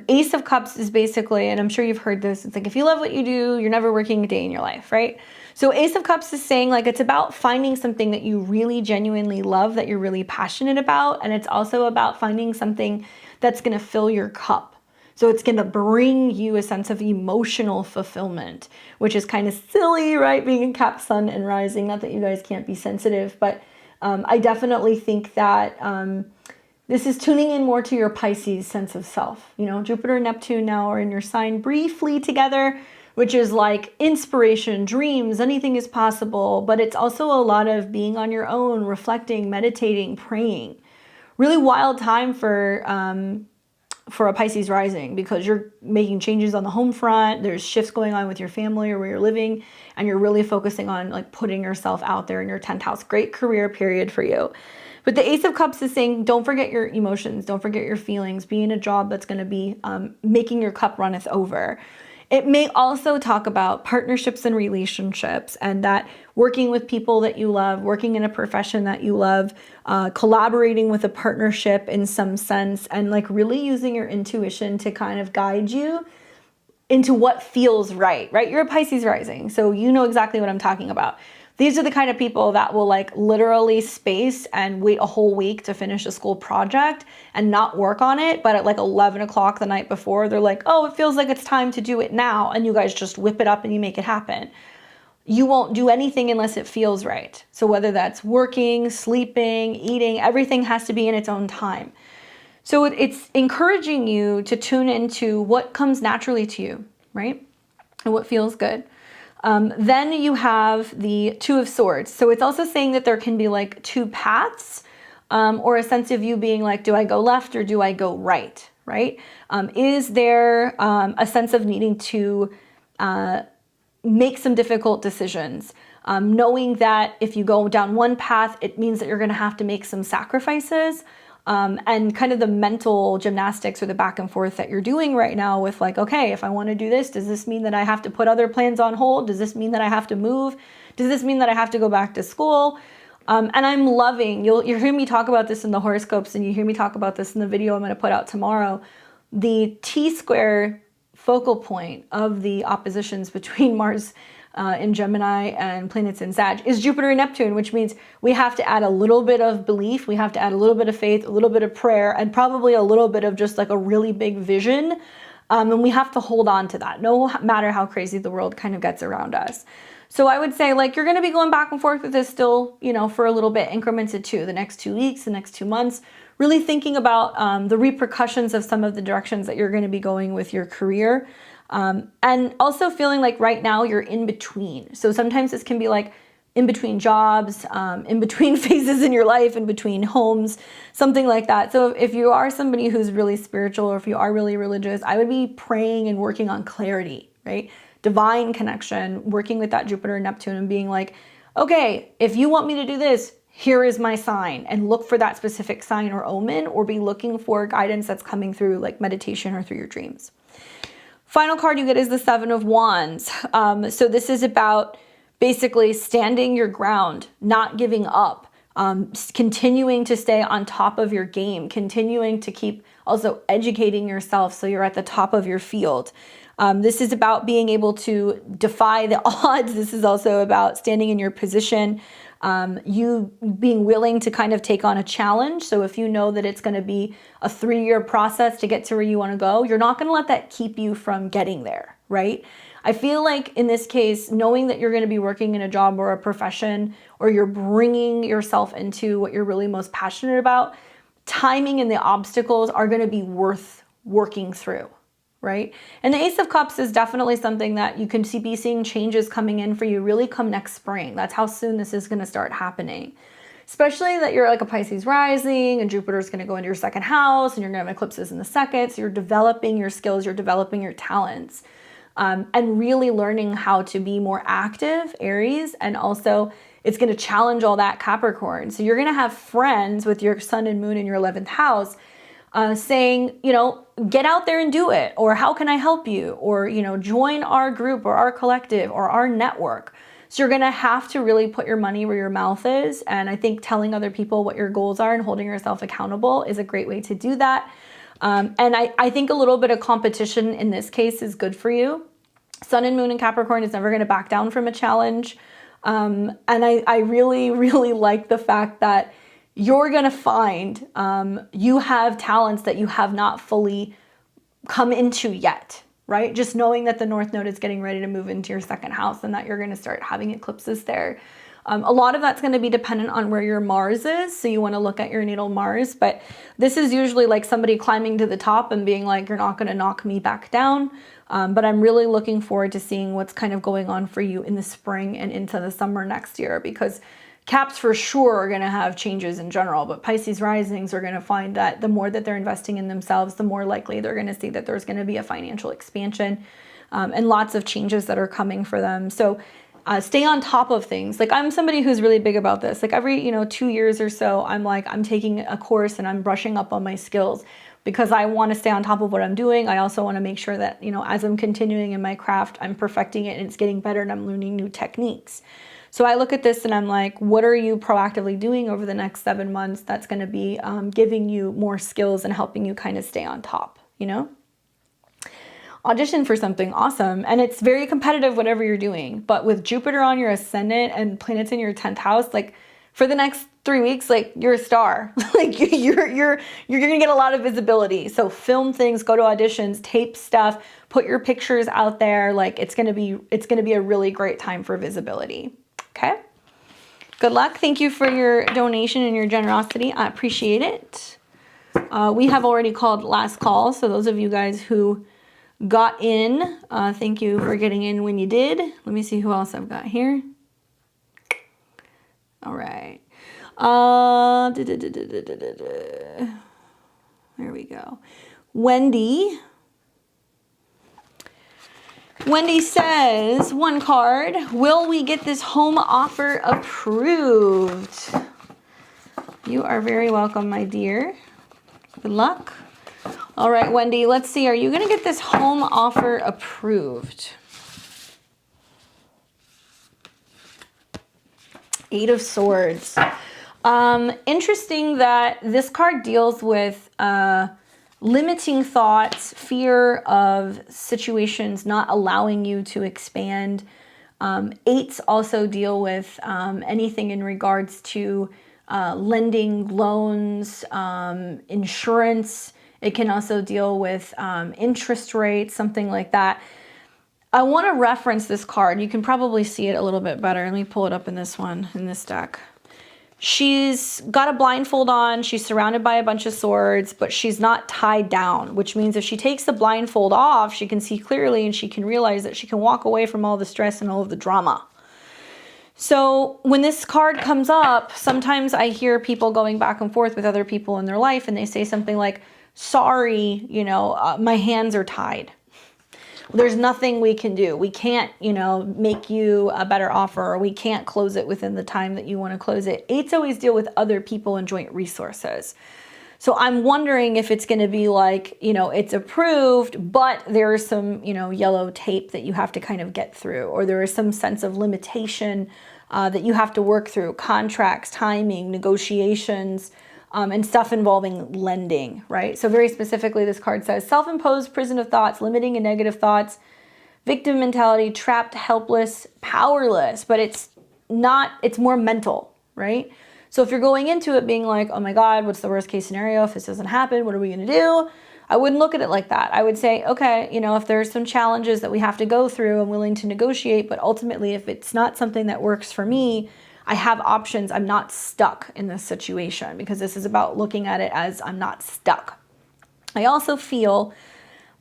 S1: Ace of Cups is basically, and I'm sure you've heard this, it's like if you love what you do, you're never working a day in your life, right? So Ace of Cups is saying like it's about finding something that you really genuinely love, that you're really passionate about, and it's also about finding something that's going to fill your cup. So it's going to bring you a sense of emotional fulfillment, which is kind of silly, right? Being in Cap, Sun, and Rising. Not that you guys can't be sensitive, but I definitely think that this is tuning in more to your Pisces sense of self. You know, Jupiter and Neptune now are in your sign briefly together, which is like inspiration, dreams, anything is possible. But it's also a lot of being on your own, reflecting, meditating, praying. Really wild time for a Pisces rising, because you're making changes on the home front. There's shifts going on with your family or where you're living, and you're really focusing on like putting yourself out there in your 10th house. Great career period for you. But the Ace of Cups is saying, don't forget your emotions. Don't forget your feelings. Be in a job that's going to be making your cup runneth over. It may also talk about partnerships and relationships, and that working with people that you love, working in a profession that you love, collaborating with a partnership in some sense, and like really using your intuition to kind of guide you into what feels right? You're a Pisces rising, so you know exactly what I'm talking about. These are the kind of people that will like literally space and wait a whole week to finish a school project and not work on it. But at like 11 o'clock the night before, they're like, oh, it feels like it's time to do it now. And you guys just whip it up and you make it happen. You won't do anything unless it feels right. So whether that's working, sleeping, eating, everything has to be in its own time. So it's encouraging you to tune into what comes naturally to you, right? And what feels good. Then you have the Two of Swords. So it's also saying that there can be like two paths, or a sense of you being like, do I go left or do I go right, right? Is there a sense of needing to make some difficult decisions, knowing that if you go down one path, it means that you're going to have to make some sacrifices, and kind of the mental gymnastics or the back and forth that you're doing right now with like, okay, if I want to do this, does this mean that I have to put other plans on hold? Does this mean that I have to move? Does this mean that I have to go back to school? And I'm loving, you'll hear me talk about this in the horoscopes, and you hear me talk about this in the video I'm going to put out tomorrow. The T-square focal point of the oppositions between Mars in Gemini and planets in Sag is Jupiter and Neptune, which means we have to add a little bit of belief, we have to add a little bit of faith, a little bit of prayer, and probably a little bit of just like a really big vision. And we have to hold on to that, no matter how crazy the world kind of gets around us. So I would say like you're going to be going back and forth with this still, you know, for a little bit, increments of 2, the next 2 weeks, the next 2 months, really thinking about the repercussions of some of the directions that you're going to be going with your career. And also feeling like right now you're in between. So sometimes this can be like in between jobs, in between phases in your life, in between homes, something like that. So if you are somebody who's really spiritual, or if you are really religious, I would be praying and working on clarity, right? Divine connection, working with that Jupiter and Neptune and being like, okay, if you want me to do this, here is my sign, and look for that specific sign or omen, or be looking for guidance that's coming through like meditation or through your dreams. Final card you get is the Seven of Wands. So this is about basically standing your ground, not giving up, continuing to stay on top of your game, continuing to keep also educating yourself so you're at the top of your field. This is about being able to defy the odds. This is also about standing in your position, you being willing to kind of take on a challenge. So if you know that it's going to be a 3-year process to get to where you want to go, you're not going to let that keep you from getting there, right? I feel like in this case, knowing that you're going to be working in a job or a profession, or you're bringing yourself into what you're really most passionate about, timing and the obstacles are going to be worth working through, right? And the Ace of Cups is definitely something that you can be seeing changes coming in for you really come next spring. That's how soon this is going to start happening. Especially that you're like a Pisces rising and Jupiter's going to go into your second house and you're going to have eclipses in the second. So you're developing your skills, you're developing your talents, and really learning how to be more active, Aries. And also it's going to challenge all that Capricorn. So you're going to have friends with your sun and moon in your 11th house saying, you know, get out there and do it, or how can I help you, or, you know, join our group or our collective or our network. So you're going to have to really put your money where your mouth is. And I think telling other people what your goals are and holding yourself accountable is a great way to do that. And I think a little bit of competition in this case is good for you. Sun and moon in Capricorn is never going to back down from a challenge. And I really, really like the fact that you're going to find you have talents that you have not fully come into yet, right? Just knowing that the North Node is getting ready to move into your second house and that you're going to start having eclipses there. A lot of that's going to be dependent on where your Mars is. So you want to look at your natal Mars, but this is usually like somebody climbing to the top and being like, you're not going to knock me back down. But I'm really looking forward to seeing what's kind of going on for you in the spring and into the summer next year, because Caps for sure are going to have changes in general, but Pisces risings are going to find that the more that they're investing in themselves, the more likely they're going to see that there's going to be a financial expansion and lots of changes that are coming for them. So stay on top of things. Like I'm somebody who's really big about this. Like every, 2 years or so, I'm taking a course and I'm brushing up on my skills because I want to stay on top of what I'm doing. I also want to make sure that, as I'm continuing in my craft, I'm perfecting it and it's getting better and I'm learning new techniques. So I look at this and I'm like, what are you proactively doing over the next 7 months that's going to be giving you more skills and helping you kind of stay on top, audition for something awesome. And it's very competitive, whatever you're doing. But with Jupiter on your ascendant and planets in your 10th house, like for the next 3 weeks, like you're a star. Like you're gonna get a lot of visibility. So film things, go to auditions, tape stuff, put your pictures out there. Like it's gonna be a really great time for visibility. Okay. Good luck. Thank you for your donation and your generosity. I appreciate it. We have already called last call. So those of you guys who got in, thank you for getting in when you did. Let me see who else I've got here. All right. There we go. Wendy. Wendy says, one card, will we get this home offer approved? You are very welcome, my dear. Good luck. All right, Wendy, let's see. Are you going to get this home offer approved? 8 of Swords. Interesting that this card deals with limiting thoughts, fear of situations not allowing you to expand. 8s also deal with anything in regards to lending, loans, insurance. It can also deal with interest rates, something like that. I want to reference this card. You can probably see it a little bit better. Let me pull it up in this one, in this deck. She's got a blindfold on. She's surrounded by a bunch of swords, but she's not tied down, which means if she takes the blindfold off, she can see clearly and she can realize that she can walk away from all the stress and all of the drama. So when this card comes up, sometimes I hear people going back and forth with other people in their life and they say something like, sorry, you know, my hands are tied. There's nothing we can do. We can't, you know, make you a better offer, or we can't close it within the time that you want to close it. 8s always deal with other people and joint resources. So I'm wondering if it's going to be like, you know, it's approved, but there's some, you know, yellow tape that you have to kind of get through, or there is some sense of limitation that you have to work through, contracts, timing, negotiations, and stuff involving lending, right? So very specifically, this card says self-imposed prison of thoughts, limiting and negative thoughts, victim mentality, trapped, helpless, powerless, but it's not, it's more mental, right? So if you're going into it being like, oh my God, what's the worst case scenario? If this doesn't happen, what are we gonna do? I wouldn't look at it like that. I would say, okay, you know, if there's some challenges that we have to go through, I'm willing to negotiate, but ultimately, if it's not something that works for me, I have options. I'm not stuck in this situation, because this is about looking at it as I'm not stuck. I also feel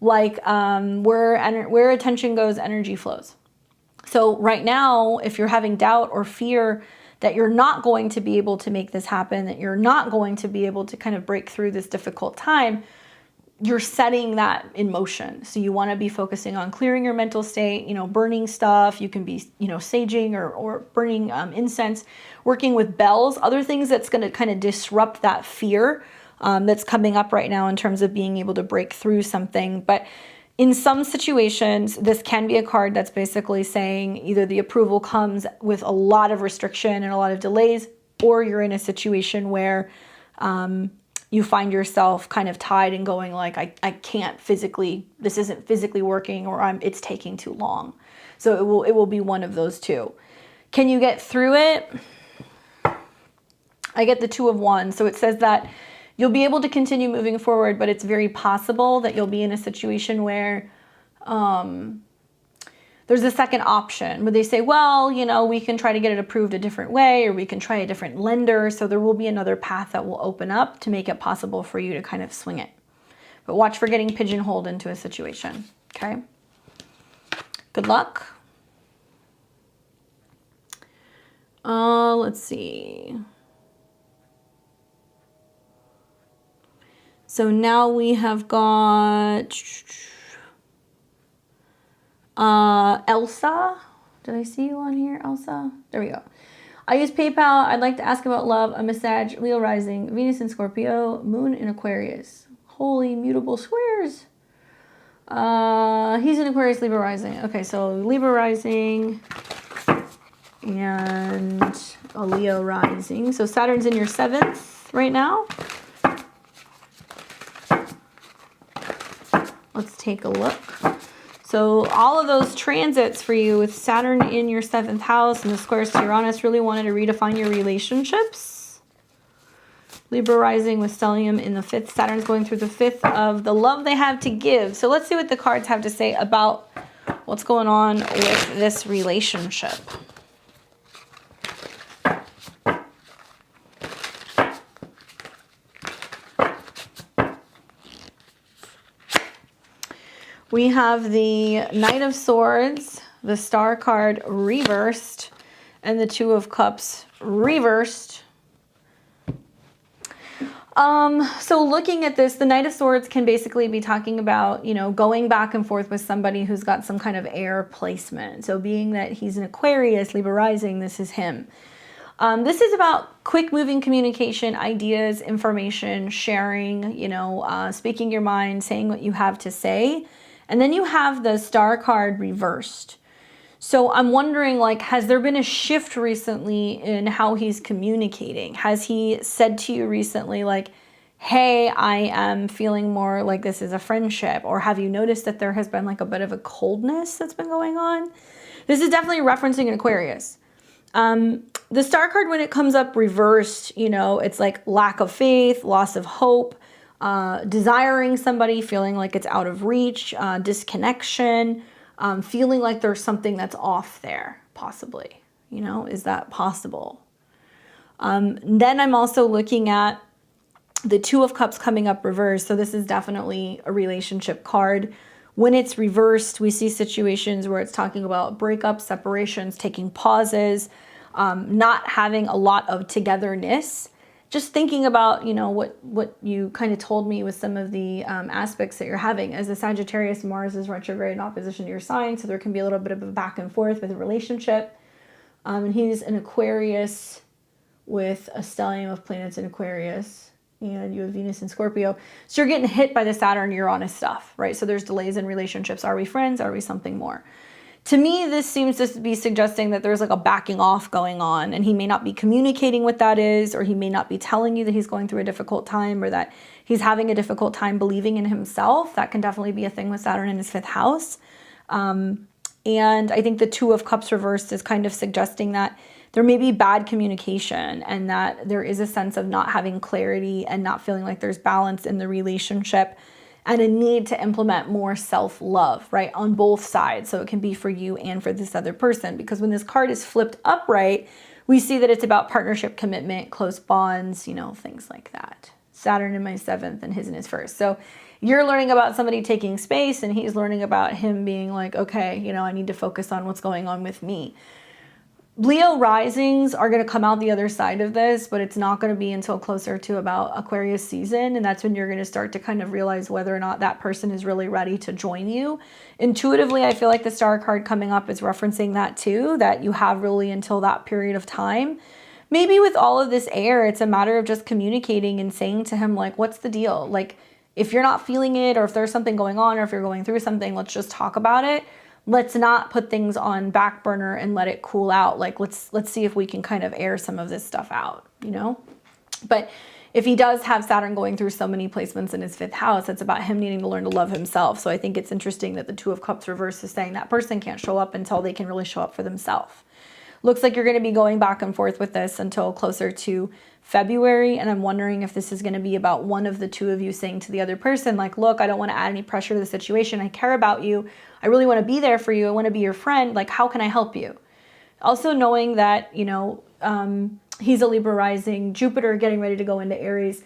S1: like where attention goes, energy flows. So right now, if you're having doubt or fear that you're not going to be able to make this happen, that you're not going to be able to kind of break through this difficult time, you're setting that in motion. So you want to be focusing on clearing your mental state, you know, burning stuff. You can be, you know, saging or burning incense, working with bells, other things that's going to kind of disrupt that fear that's coming up right now in terms of being able to break through something. But in some situations, this can be a card that's basically saying either the approval comes with a lot of restriction and a lot of delays, or you're in a situation where you find yourself kind of tied and going like, I can't physically, this isn't physically working, or it's taking too long. So it will be one of those two. Can you get through it? I get the 2 of Wands. So it says that you'll be able to continue moving forward, but it's very possible that you'll be in a situation where there's a second option where they say, well, you know, we can try to get it approved a different way, or we can try a different lender. So there will be another path that will open up to make it possible for you to kind of swing it. But watch for getting pigeonholed into a situation, okay? Good luck. Let's see. So now we have got Elsa. Did I see you on here, Elsa? There we go. I use PayPal. I'd like to ask about love. I'm a Sag, Leo rising, Venus in Scorpio, Moon in Aquarius. Holy mutable squares. He's in Aquarius, Libra rising. Okay, so Libra rising and a Leo rising. So Saturn's in your 7th right now. Let's take a look. So all of those transits for you with Saturn in your 7th house and the squares to Uranus really wanted to redefine your relationships. Libra rising with stellium in the 5th. Saturn's going through the 5th of the love they have to give. So let's see what the cards have to say about what's going on with this relationship. We have the Knight of Swords, the Star card reversed, and the Two of Cups reversed. So looking at this, the Knight of Swords can basically be talking about, you know, going back and forth with somebody who's got some kind of air placement. So being that he's an Aquarius, Libra rising, this is him. This is about quick moving communication, ideas, information, sharing, you know, speaking your mind, saying what you have to say. And then you have the Star card reversed. So I'm wondering, like, has there been a shift recently in how he's communicating? Has he said to you recently, like, hey, I am feeling more like this is a friendship? Or have you noticed that there has been like a bit of a coldness that's been going on? This is definitely referencing an Aquarius. The Star card, when it comes up reversed, you know, it's like lack of faith, loss of hope, desiring somebody, feeling like it's out of reach, disconnection, feeling like there's something that's off there, possibly. You know, is that possible? Then I'm also looking at the Two of Cups coming up reversed. So this is definitely a relationship card. When it's reversed, we see situations where it's talking about breakups, separations, taking pauses, not having a lot of togetherness. Just thinking about, you know, what you kind of told me with some of the aspects that you're having. As a Sagittarius, Mars is retrograde in opposition to your sign, so there can be a little bit of a back and forth with a relationship. And he's an Aquarius with a stellium of planets in Aquarius, and you have Venus in Scorpio. So you're getting hit by the Saturn-Uranus stuff, right? So there's delays in relationships. Are we friends? Are we something more? To me, this seems to be suggesting that there's like a backing off going on, and he may not be communicating what that is, or he may not be telling you that he's going through a difficult time, or that he's having a difficult time believing in himself. That can definitely be a thing with Saturn in his 5th house. And I think the Two of Cups reversed is kind of suggesting that there may be bad communication, and that there is a sense of not having clarity and not feeling like there's balance in the relationship, and a need to implement more self-love, right, on both sides. So it can be for you and for this other person, because when this card is flipped upright, we see that it's about partnership, commitment, close bonds, you know, things like that. Saturn in my 7th and his in his 1st. So you're learning about somebody taking space, and he's learning about him being like, okay, you know, I need to focus on what's going on with me. Leo risings are going to come out the other side of this, but it's not going to be until closer to about Aquarius season. And that's when you're going to start to kind of realize whether or not that person is really ready to join you. Intuitively, I feel like the Star card coming up is referencing that too, that you have really until that period of time. Maybe with all of this air, it's a matter of just communicating and saying to him, like, what's the deal? Like, if you're not feeling it, or if there's something going on, or if you're going through something, let's just talk about it. Let's not put things on back burner and let it cool out. Like, let's see if we can kind of air some of this stuff out, you know? But if he does have Saturn going through so many placements in his 5th house, it's about him needing to learn to love himself. So I think it's interesting that the Two of Cups reverse is saying that person can't show up until they can really show up for themselves. Looks like you're going to be going back and forth with this until closer to February. And I'm wondering if this is going to be about one of the two of you saying to the other person, like, look, I don't want to add any pressure to the situation. I care about you. I really want to be there for you. I want to be your friend. Like, how can I help you? Also knowing that, you know, he's a Libra rising, Jupiter getting ready to go into Aries.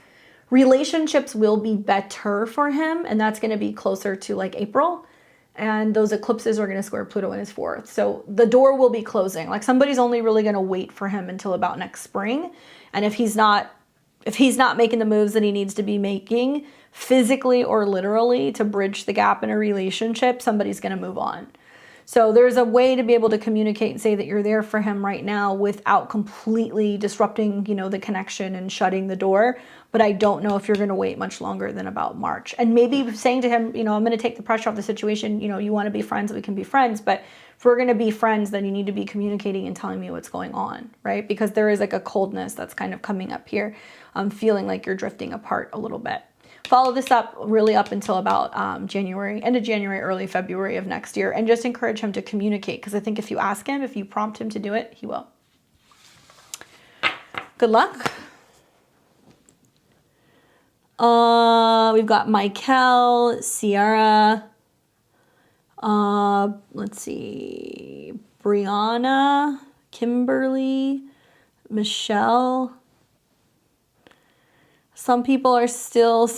S1: Relationships will be better for him. And that's going to be closer to like April. And those eclipses are going to square Pluto in his 4th. So the door will be closing. Like, somebody's only really going to wait for him until about next spring. And if he's not making the moves that he needs to be making physically or literally to bridge the gap in a relationship, somebody's going to move on. So there's a way to be able to communicate and say that you're there for him right now without completely disrupting, you know, the connection and shutting the door. But I don't know if you're going to wait much longer than about March. And maybe saying to him, you know, I'm going to take the pressure off the situation. You know, you want to be friends, we can be friends. But if we're going to be friends, then you need to be communicating and telling me what's going on, right? Because there is like a coldness that's kind of coming up here. I'm feeling like you're drifting apart a little bit. follow this up really up until about January, end of January, early February of next year, and just encourage him to communicate, because I think if you ask him, if you prompt him to do it, he will. Good luck. We've got Michael, Sierra, let's see, Brianna, Kimberly, Michelle. Some people are still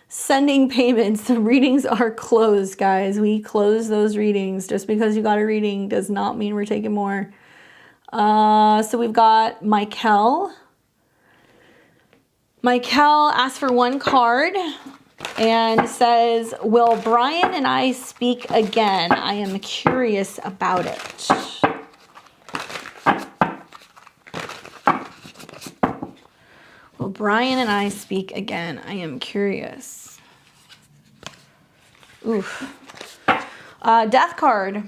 S1: sending payments. The readings are closed, guys. We close those readings. Just because you got a reading does not mean we're taking more. So we've got Michael. Michael asked for one card and says, will Brian and I speak again? I am curious about it. Will Brian and I speak again? I am curious. Oof. Death card.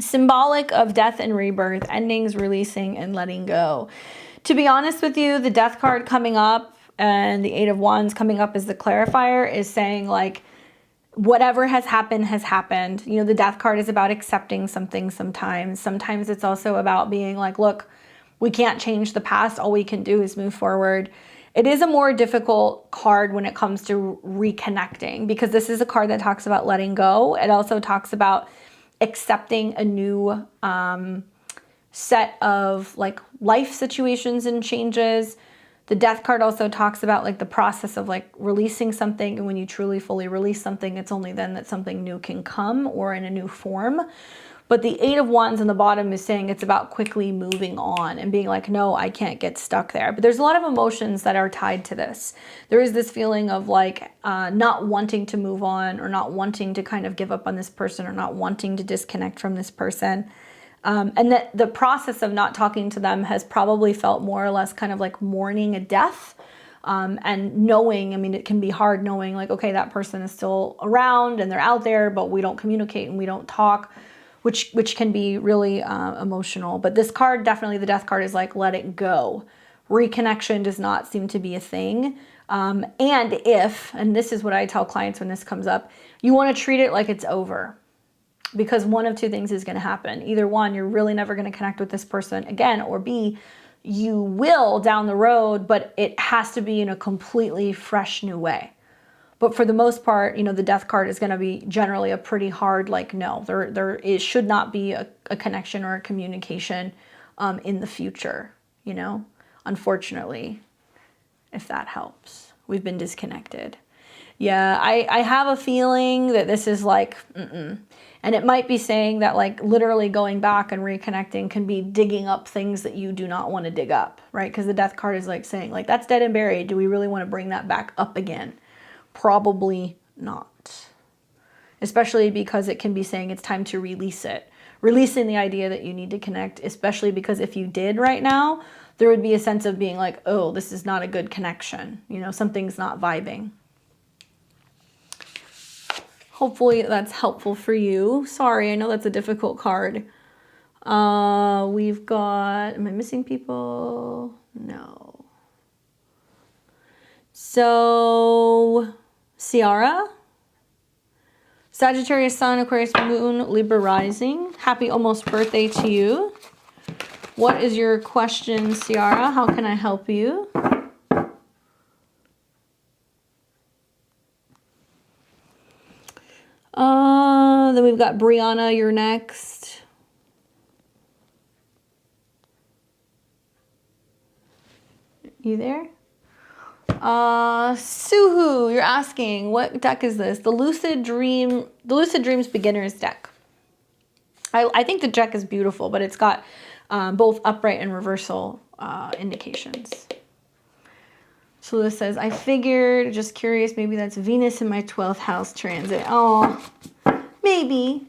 S1: Symbolic of death and rebirth, endings, releasing, and letting go. To be honest with you, the death card coming up and the 8 of Wands coming up as the clarifier is saying, like, whatever has happened has happened. You know, the death card is about accepting something sometimes. Sometimes it's also about being like, look, we can't change the past. All we can do is move forward. It is a more difficult card when it comes to reconnecting, because this is a card that talks about letting go. It also talks about accepting a new set of like life situations and changes. The death card also talks about like the process of like releasing something, and when you truly fully release something, it's only then that something new can come, or in a new form. But the 8 of Wands on the bottom is saying it's about quickly moving on and being like, no, I can't get stuck there. But there's a lot of emotions that are tied to this. There is this feeling of like not wanting to move on, or not wanting to kind of give up on this person, or not wanting to disconnect from this person. And that the process of not talking to them has probably felt more or less kind of like mourning a death. And knowing, I mean, it can be hard knowing like, okay, that person is still around and they're out there, but we don't communicate and we don't talk, which can be really emotional. But this card, definitely the death card, is like, let it go. Reconnection does not seem to be a thing. And this is what I tell clients when this comes up, you want to treat it like it's over. Because one of two things is going to happen. Either one, you're really never going to connect with this person again, or B, you will down the road, but it has to be in a completely fresh new way. But for the most part, you know, the death card is going to be generally a pretty hard, like, no, it should not be a connection or a communication in the future, you know, unfortunately, if that helps. We've been disconnected. Yeah, I have a feeling that this is like, And it might be saying that like literally going back and reconnecting can be digging up things that you do not want to dig up, right? Because the death card is like saying like, that's dead and buried. Do we really want to bring that back up again? Probably not. Especially because it can be saying it's time to release it. Releasing the idea that you need to connect, especially because if you did right now, there would be a sense of being like, oh, this is not a good connection. You know, something's not vibing. Hopefully that's helpful for you. Sorry, I know that's a difficult card. We've got, am I missing people? No. So, Ciara, Sagittarius Sun, Aquarius Moon, Libra Rising. Happy almost birthday to you. What is your question, Ciara? How can I help you? Then we've got Brianna, you're next. You there? Suhu, you're asking, what deck is this? The Lucid Dreams Beginner's deck. I think the deck is beautiful, but it's got both upright and reversal indications. So this says, I figured, just curious, maybe that's Venus in my 12th house transit. Oh, maybe.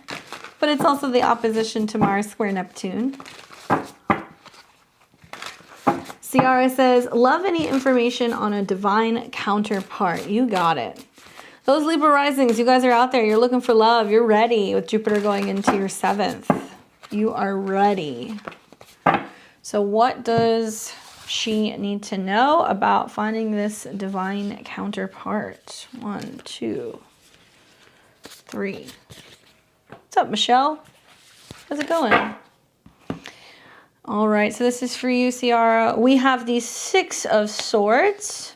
S1: But it's also the opposition to Mars square Neptune. Ciara says, love any information on a divine counterpart. You got it. Those Libra risings, you guys are out there. You're looking for love. You're ready with Jupiter going into your 7th. You are ready. So what does she need to know about finding this divine counterpart? 1, 2, 3. What's up, Michelle? How's it going? All right, so this is for you, Ciara. We have the 6 of Swords,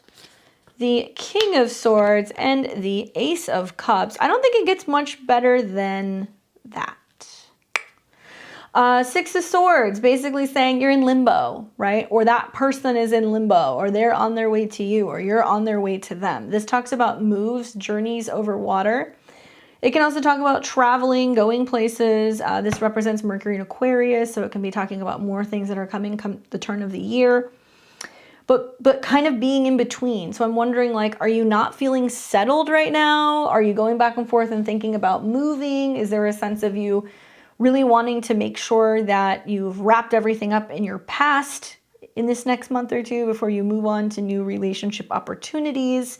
S1: the King of Swords, and the Ace of Cups. I don't think it gets much better than that. 6 of Swords, basically saying you're in limbo, right? Or that person is in limbo, or they're on their way to you, or you're on their way to them. This talks about moves, journeys over water. It can also talk about traveling, going places. This represents Mercury in Aquarius, so it can be talking about more things that are coming come the turn of the year. But kind of being in between. So I'm wondering, like, are you not feeling settled right now? Are you going back and forth and thinking about moving? Is there a sense of you really wanting to make sure that you've wrapped everything up in your past in this next month or two before you move on to new relationship opportunities?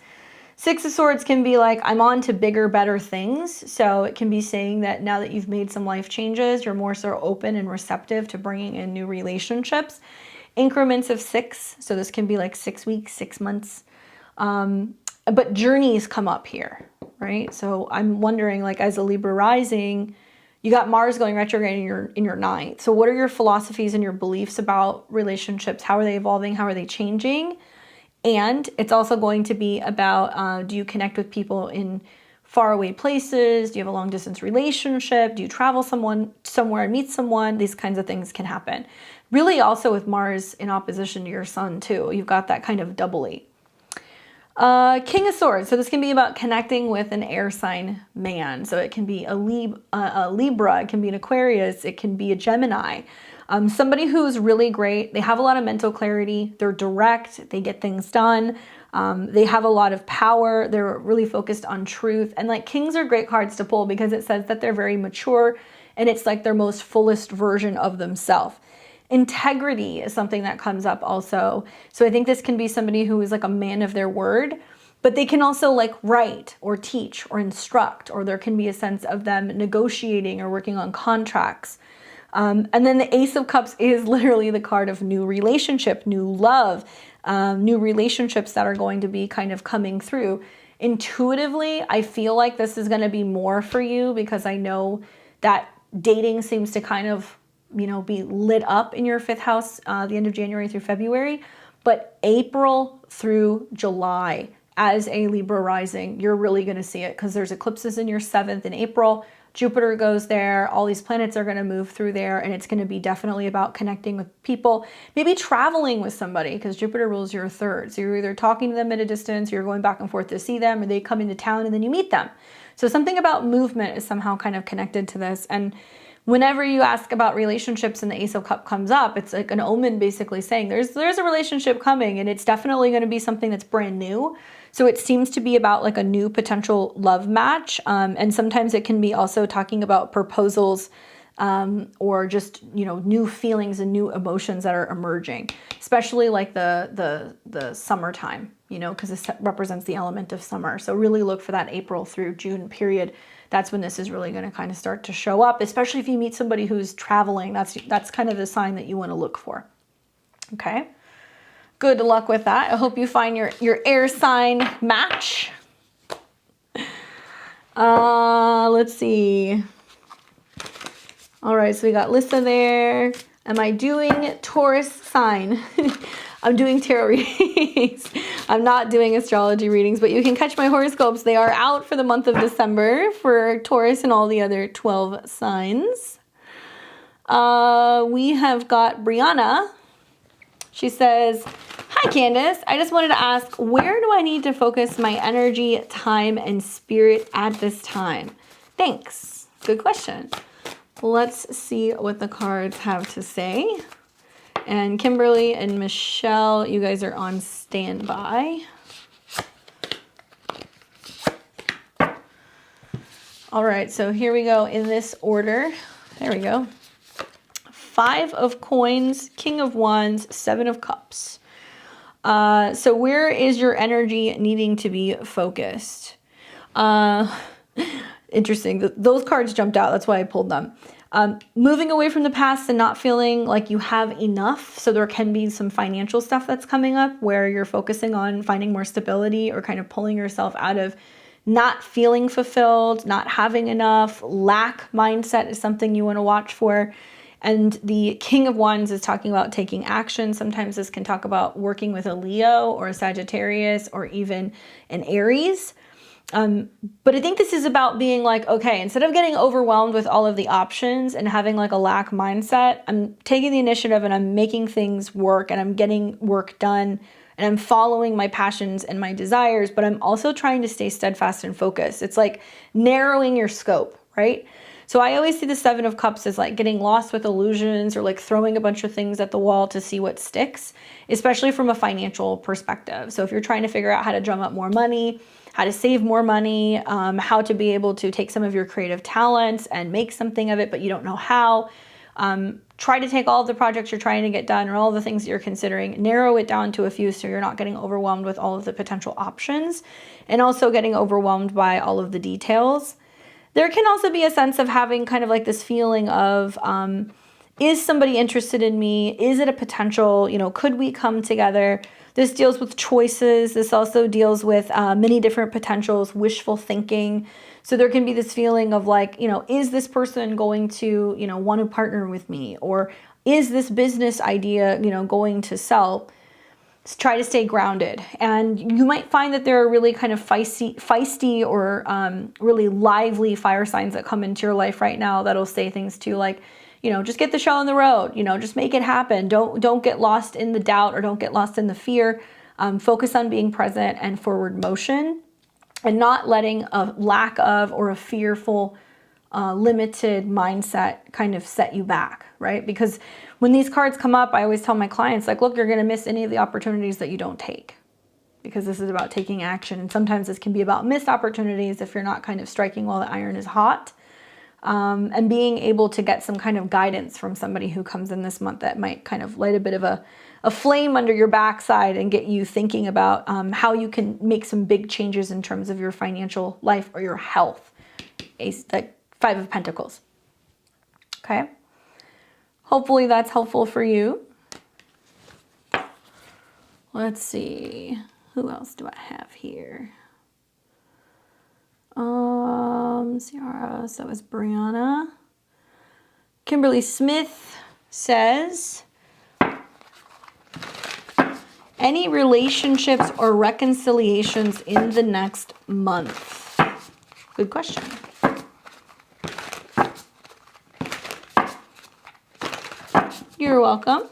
S1: 6 of Swords can be like, I'm on to bigger, better things. So it can be saying that now that you've made some life changes, you're more so open and receptive to bringing in new relationships. Increments of 6. So this can be like 6 weeks, 6 months. But journeys come up here, right? So I'm wondering, like, as a Libra rising, you got Mars going retrograde in your 9th. So what are your philosophies and your beliefs about relationships? How are they evolving? How are they changing? And it's also going to be about, do you connect with people in faraway places? Do you have a long distance relationship? Do you travel somewhere and meet someone? These kinds of things can happen. Really also with Mars in opposition to your sun too. You've got that kind of doubly. King of Swords. So this can be about connecting with an air sign man. So it can be a Libra, it can be an Aquarius, it can be a Gemini. Somebody who's really great. They have a lot of mental clarity. They're direct. They get things done. They have a lot of power. They're really focused on truth. And like kings are great cards to pull because it says that they're very mature and it's like their most fullest version of themselves. Integrity is something that comes up also. So I think this can be somebody who is like a man of their word, but they can also like write or teach or instruct, or there can be a sense of them negotiating or working on contracts. And then the Ace of Cups is literally the card of new relationship, new love, new relationships that are going to be kind of coming through. Intuitively, I feel like this is going to be more for you because I know that dating seems to kind of, you know, be lit up in your 5th house, the end of January through February. But April through July, as a Libra rising, you're really going to see it because there's eclipses in your 7th in April. Jupiter goes there, all these planets are going to move through there, and it's going to be definitely about connecting with people, maybe traveling with somebody because Jupiter rules your 3rd. So you're either talking to them at a distance, you're going back and forth to see them, or they come into town and then you meet them. So something about movement is somehow kind of connected to this. And whenever you ask about relationships and the Ace of Cups comes up, it's like an omen basically saying there's a relationship coming and it's definitely going to be something that's brand new. So it seems to be about like a new potential love match. And sometimes it can be also talking about proposals or just, you know, new feelings and new emotions that are emerging, especially like the summertime, you know, because this represents the element of summer. So really look for that April through June period. That's when this is really going to kind of start to show up, especially if you meet somebody who's traveling. That's kind of the sign that you want to look for. Okay. Good luck with that. I hope you find your air sign match. Let's see. All right, so we got Lissa there. Am I doing Taurus sign? I'm doing tarot readings. I'm not doing astrology readings, but you can catch my horoscopes. They are out for the month of December for Taurus and all the other 12 signs. We have got Brianna. She says, hi Candace, I just wanted to ask, where do I need to focus my energy, time, and spirit at this time? Thanks. Good question. Let's see what the cards have to say. And Kimberly and Michelle, you guys are on standby. All right, so here we go in this order. There we go. 5 of Coins, King of Wands, 7 of Cups. So where is your energy needing to be focused? Interesting. Those cards jumped out. That's why I pulled them. Moving away from the past and not feeling like you have enough. So there can be some financial stuff that's coming up where you're focusing on finding more stability or kind of pulling yourself out of not feeling fulfilled, not having enough. Lack mindset is something you want to watch for. And the King of Wands is talking about taking action. Sometimes this can talk about working with a Leo or a Sagittarius or even an Aries. But I think this is about being like, okay, instead of getting overwhelmed with all of the options and having like a lack mindset, I'm taking the initiative and I'm making things work and I'm getting work done and I'm following my passions and my desires, but I'm also trying to stay steadfast and focused. It's like narrowing your scope, right? So I always see the Seven of Cups as like getting lost with illusions or like throwing a bunch of things at the wall to see what sticks, especially from a financial perspective. So if you're trying to figure out how to drum up more money, how to save more money, how to be able to take some of your creative talents and make something of it, but you don't know how. Try to take all of the projects you're trying to get done or all the things that you're considering, narrow it down to a few so you're not getting overwhelmed with all of the potential options and also getting overwhelmed by all of the details. There can also be a sense of having kind of like this feeling of, is somebody interested in me? Is it a potential, could we come together? This deals with choices. This also deals with many different potentials, wishful thinking. So there can be this feeling of like, is this person going to, want to partner with me? Or is this business idea, going to sell? Just try to stay grounded. And you might find that there are really kind of feisty or really lively fire signs that come into your life right now that'll say things to like, just get the show on the road, just make it happen. Don't get lost in the doubt or don't get lost in the fear. Focus on being present and forward motion and not letting a lack of or a fearful, limited mindset kind of set you back, right? Because when these cards come up, I always tell my clients, like, look, you're going to miss any of the opportunities that you don't take because this is about taking action. And sometimes this can be about missed opportunities if you're not kind of striking while the iron is hot. And being able to get some kind of guidance from somebody who comes in this month that might kind of light a bit of a flame under your backside and get you thinking about how you can make some big changes in terms of your financial life or your health. Like Five of Pentacles. Okay. Hopefully that's helpful for you. Let's see. Who else do I have here? Ciara, so is Brianna. Kimberly Smith says, any relationships or reconciliations in the next month? Good question. You're welcome.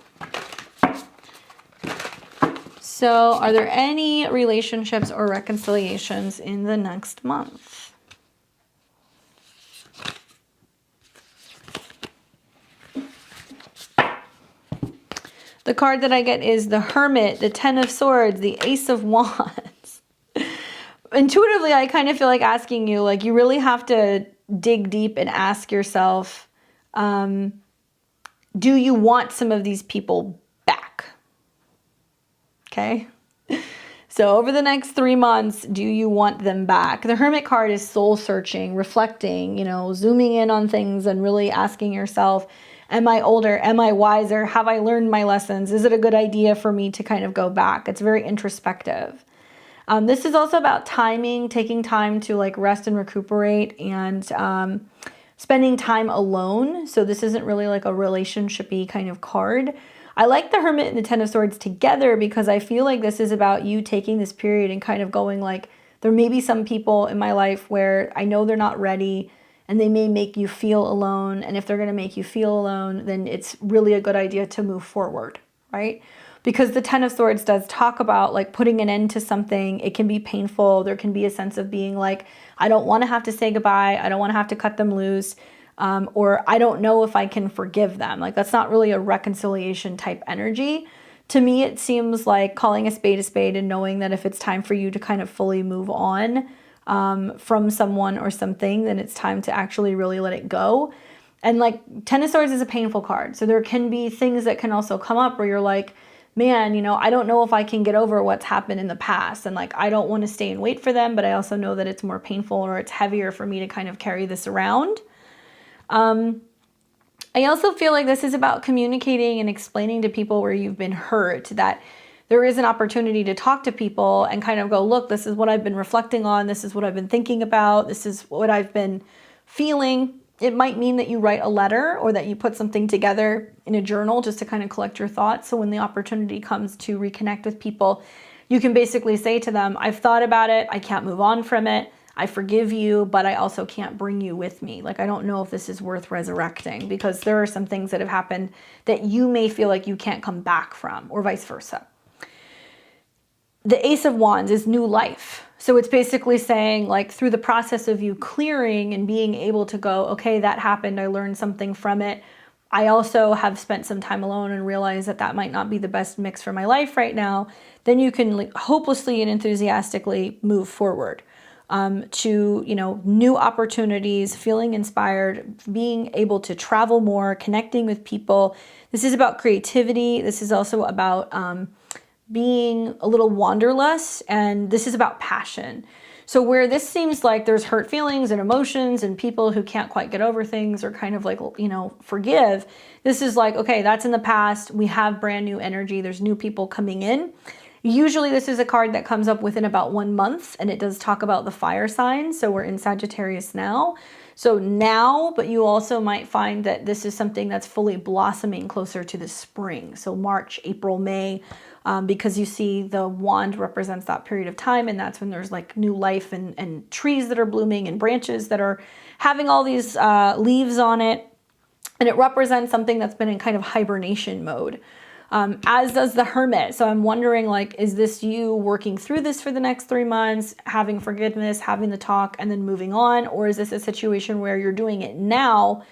S1: So, are there any relationships or reconciliations in the next month? The card that I get is the Hermit, the Ten of Swords, the Ace of Wands. Intuitively, I kind of feel like asking you, like, you really have to dig deep and ask yourself, do you want some of these people back? Okay. So over the next 3 months, do you want them back? The Hermit card is soul searching, reflecting, zooming in on things and really asking yourself, am I older? Am I wiser? Have I learned my lessons? Is it a good idea for me to kind of go back? It's very introspective. This is also about timing, taking time to like rest and recuperate and spending time alone. So this isn't really like a relationship-y kind of card. I like the Hermit and the Ten of Swords together because I feel like this is about you taking this period and kind of going like, there may be some people in my life where I know they're not ready and they may make you feel alone. And if they're going to make you feel alone, then it's really a good idea to move forward, right? Because the Ten of Swords does talk about like putting an end to something. It can be painful. There can be a sense of being like, I don't want to have to say goodbye. I don't want to have to cut them loose. Or I don't know if I can forgive them. Like that's not really a reconciliation type energy. To me, it seems like calling a spade and knowing that if it's time for you to kind of fully move on from someone or something, then it's time to actually really let it go. And like Ten of Swords is a painful card. So there can be things that can also come up where you're like, man, I don't know if I can get over what's happened in the past. And like, I don't want to stay and wait for them, but I also know that it's more painful or it's heavier for me to kind of carry this around. I also feel like this is about communicating and explaining to people where you've been hurt, that there is an opportunity to talk to people and kind of go, look, this is what I've been reflecting on. This is what I've been thinking about. This is what I've been feeling. It might mean that you write a letter or that you put something together in a journal just to kind of collect your thoughts. So when the opportunity comes to reconnect with people, you can basically say to them, I've thought about it. I can't move on from it. I forgive you, but I also can't bring you with me. Like, I don't know if this is worth resurrecting, because there are some things that have happened that you may feel like you can't come back from, or vice versa. The Ace of Wands is new life. So it's basically saying, like, through the process of you clearing and being able to go, okay, that happened. I learned something from it. I also have spent some time alone and realized that that might not be the best mix for my life right now. Then you can, like, hopelessly and enthusiastically move forward. To, you know, new opportunities, feeling inspired, being able to travel more, connecting with people. This is about creativity. This is also about being a little wanderlust, and this is about passion. So where this seems like there's hurt feelings and emotions and people who can't quite get over things or kind of like, you know, forgive, this is like, okay, that's in the past. We have brand new energy. There's new people coming in. Usually this is a card that comes up within about 1 month, and it does talk about the fire signs. So we're in Sagittarius now. So now, but you also might find that this is something that's fully blossoming closer to the spring. So March, April, May, because you see the wand represents that period of time, and that's when there's like new life and trees that are blooming and branches that are having all these leaves on it. And it represents something that's been in kind of hibernation mode. As does the Hermit. So I'm wondering, like, is this you working through this for the next 3 months, having forgiveness, having the talk, and then moving on? Or is this a situation where you're doing it now,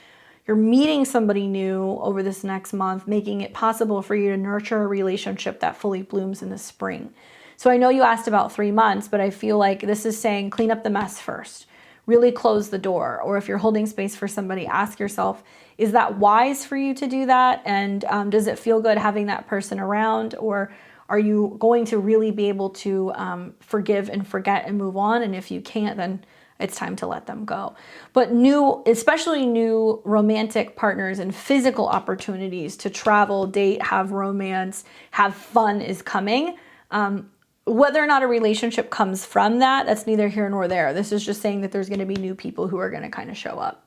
S1: you're meeting somebody new over this next month, making it possible for you to nurture a relationship that fully blooms in the spring? So I know you asked about 3 months, but I feel like this is saying clean up the mess first. Really close the door. Or if you're holding space for somebody, ask yourself, is that wise for you to do that? And does it feel good having that person around? Or are you going to really be able to forgive and forget and move on? And if you can't, then it's time to let them go. But new, especially new romantic partners and physical opportunities to travel, date, have romance, have fun is coming. Whether or not a relationship comes from that, that's neither here nor there. This is just saying that there's going to be new people who are going to kind of show up.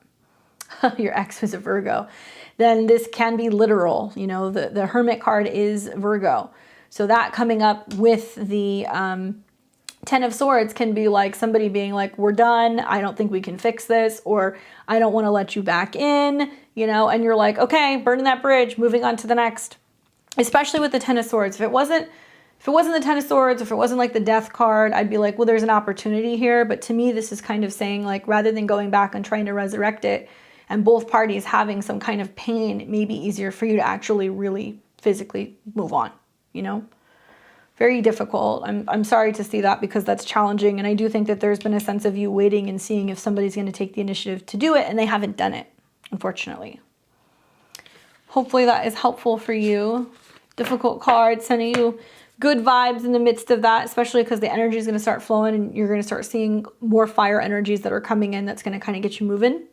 S1: Your ex was a Virgo. Then this can be literal. You know, the Hermit card is Virgo. So that coming up with the Ten of Swords can be like somebody being like, we're done. I don't think we can fix this. Or I don't want to let you back in, you know, and you're like, okay, burning that bridge, moving on to the next. Especially with the Ten of Swords. If it wasn't the Ten of Swords, if it wasn't like the Death card, I'd be like, well, there's an opportunity here. But to me, this is kind of saying, like, rather than going back and trying to resurrect it and both parties having some kind of pain, it may be easier for you to actually really physically move on, you know? Very difficult. I'm sorry to see that, because that's challenging. And I do think that there's been a sense of you waiting and seeing if somebody's going to take the initiative to do it, and they haven't done it, unfortunately. Hopefully that is helpful for you. Difficult card, sending you good vibes in the midst of that, especially because the energy is going to start flowing and you're going to start seeing more fire energies that are coming in. That's going to kind of get you moving.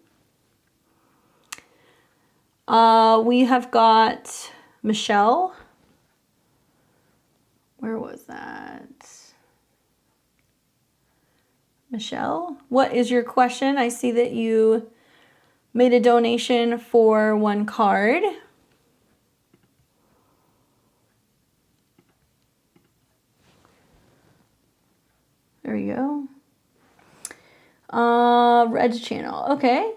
S1: We have got Michelle. Where was that? Michelle, what is your question? I see that you made a donation for 1 card. There we go. Red channel. Okay.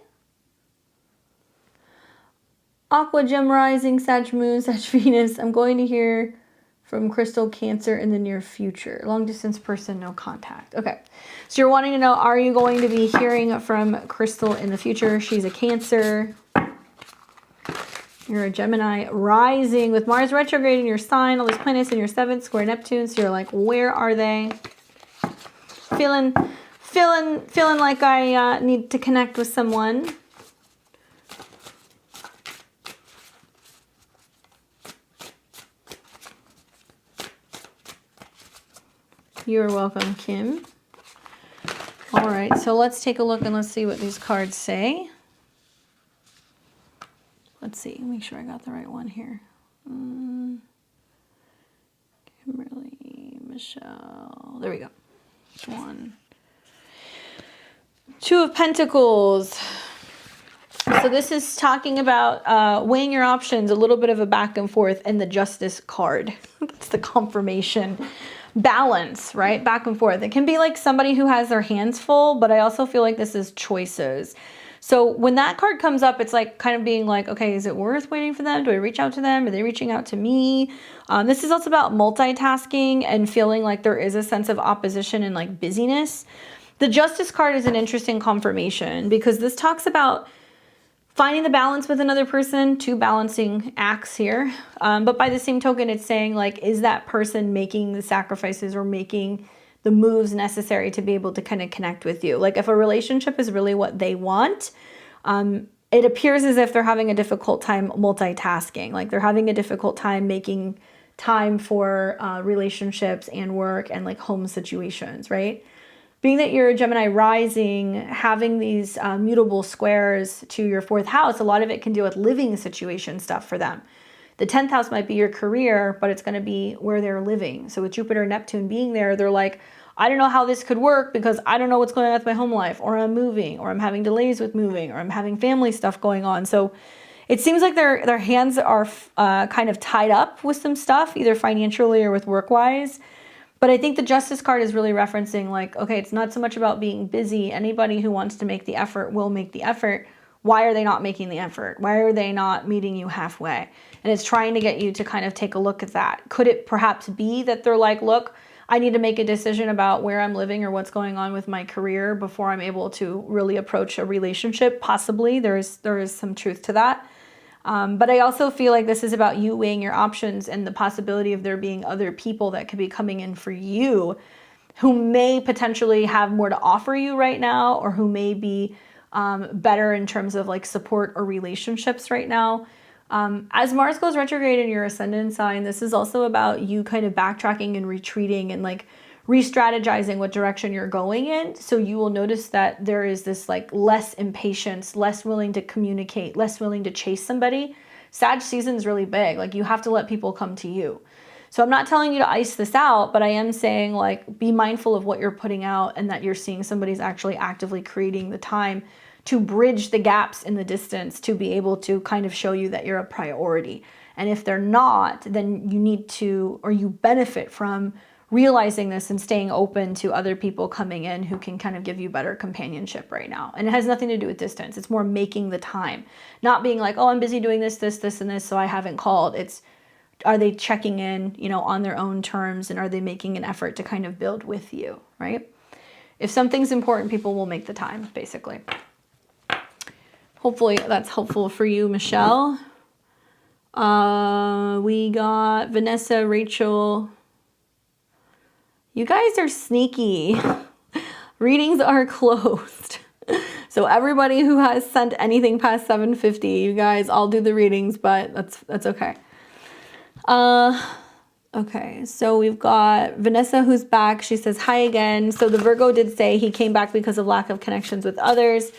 S1: Aqua, Gem Rising, Sag Moon, Sag Venus. I'm going to hear from Crystal, Cancer in the near future. Long distance person, no contact. Okay. So you're wanting to know, are you going to be hearing from Crystal in the future? She's a Cancer. You're a Gemini rising with Mars retrograde in your sign. All these planets in your 7th, square Neptune. So you're like, where are they? Feeling like I need to connect with someone. You're welcome, Kim. All right, so let's take a look and let's see what these cards say. let's see, make sure I got the right one here. Kimberly, Michelle, there we go. One. Two of Pentacles. So this is talking about weighing your options, a little bit of a back and forth, and the Justice card. That's the confirmation. Balance, right? Back and forth. It can be like somebody who has their hands full, but I also feel like this is choices. So when that card comes up, it's like kind of being like, okay, is it worth waiting for them? Do I reach out to them? Are they reaching out to me? This is also about multitasking and feeling like there is a sense of opposition and like busyness. The Justice card is an interesting confirmation because this talks about finding the balance with another person, two balancing acts here. But by the same token, it's saying like, is that person making the sacrifices or making the moves necessary to be able to kind of connect with you? Like if a relationship is really what they want, it appears as if they're having a difficult time multitasking. Like they're having a difficult time making time for relationships and work and like home situations, right? Being that you're a Gemini rising, having these mutable squares to your 4th house, a lot of it can deal with living situation stuff for them. The 10th house might be your career, but it's going to be where they're living. So with Jupiter and Neptune being there, they're like, I don't know how this could work because I don't know what's going on with my home life, or I'm moving, or I'm having delays with moving, or I'm having family stuff going on. So it seems like their hands are kind of tied up with some stuff, either financially or with work-wise. But I think the Justice card is really referencing like, okay, it's not so much about being busy. Anybody who wants to make the effort will make the effort. Why are they not making the effort? Why are they not meeting you halfway? And it's trying to get you to kind of take a look at that. Could it perhaps be that they're like, look, I need to make a decision about where I'm living or what's going on with my career before I'm able to really approach a relationship? Possibly. There is some truth to that. But I also feel like this is about you weighing your options and the possibility of there being other people that could be coming in for you who may potentially have more to offer you right now, or who may be better in terms of like support or relationships right now. As Mars goes retrograde in your ascendant sign, this is also about you kind of backtracking and retreating and like re-strategizing what direction you're going in. So you will notice that there is this like less impatience, less willing to communicate, less willing to chase somebody. Sag season is really big. Like you have to let people come to you. So I'm not telling you to ice this out, but I am saying like be mindful of what you're putting out and that you're seeing somebody's actually actively creating the time to bridge the gaps in the distance to be able to kind of show you that you're a priority. And if they're not, then you need to, or you benefit from realizing this and staying open to other people coming in who can kind of give you better companionship right now. And it has nothing to do with distance. It's more making the time, not being like, oh, I'm busy doing this, this, this, and this, so I haven't called. It's, are they checking in, you know, on their own terms, and are they making an effort to kind of build with you, right? If something's important, people will make the time, basically. Hopefully that's helpful for you, Michelle. We got Vanessa, Rachel. You guys are sneaky. Readings are closed. So everybody who has sent anything past 750, you guys, I'll do the readings, but that's okay. Okay, so we've got Vanessa who's back. She says, hi again. So the Virgo did say he came back because of lack of connections with others.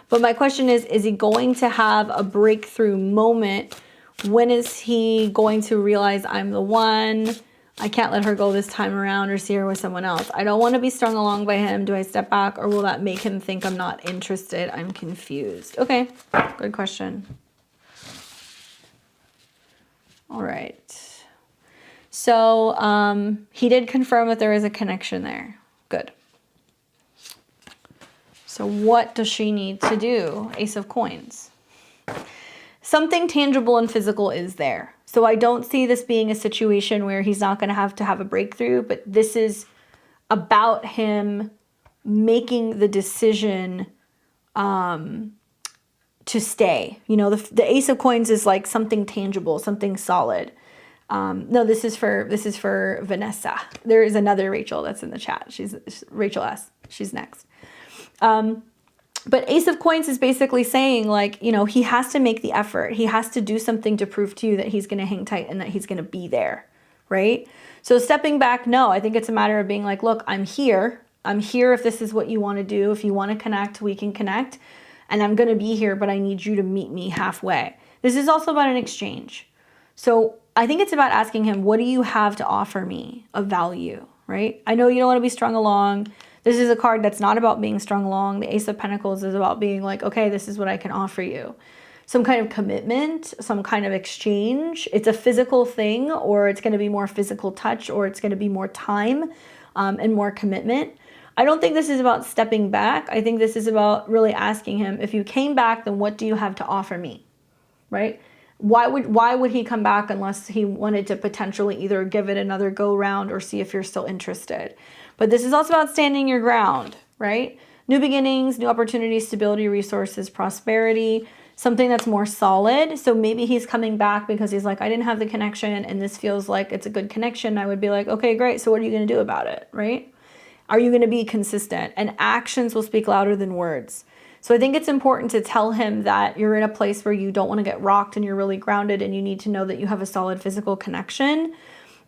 S1: But my question is he going to have a breakthrough moment? When is he going to realize I'm the one? I can't let her go this time around or see her with someone else. I don't want to be strung along by him. Do I step back, or will that make him think I'm not interested? I'm confused. Okay, good question. All right. So he did confirm that there is a connection there. Good. So what does she need to do? Ace of Coins. Something tangible and physical is there. So I don't see this being a situation where he's not going to have a breakthrough, but this is about him making the decision to stay. You know, the Ace of Coins is like something tangible, something solid. No, this is for Vanessa. There is another Rachel that's in the chat. She's Rachel S. She's next. But Ace of Coins is basically saying, like, you know, he has to make the effort. He has to do something to prove to you that he's going to hang tight and that he's going to be there, right? So stepping back, no, I think it's a matter of being like, look, I'm here. I'm here if this is what you want to do. If you want to connect, we can connect. And I'm going to be here, but I need you to meet me halfway. This is also about an exchange. So I think it's about asking him, what do you have to offer me of value, right? I know you don't want to be strung along. This is a card that's not about being strung along. The Ace of Pentacles is about being like, okay, this is what I can offer you. Some kind of commitment, some kind of exchange. It's a physical thing, or it's going to be more physical touch, or it's going to be more time and more commitment. I don't think this is about stepping back. I think this is about really asking him, if you came back, then what do you have to offer me, right? Why would he come back unless he wanted to potentially either give it another go round or see if you're still interested? But this is also about standing your ground, right? New beginnings, new opportunities, stability, resources, prosperity, something that's more solid. So maybe he's coming back because he's like, I didn't have the connection and this feels like it's a good connection. I would be like, okay, great. So what are you going to do about it, right? Are you going to be consistent? And actions will speak louder than words. So I think it's important to tell him that you're in a place where you don't want to get rocked and you're really grounded, and you need to know that you have a solid physical connection,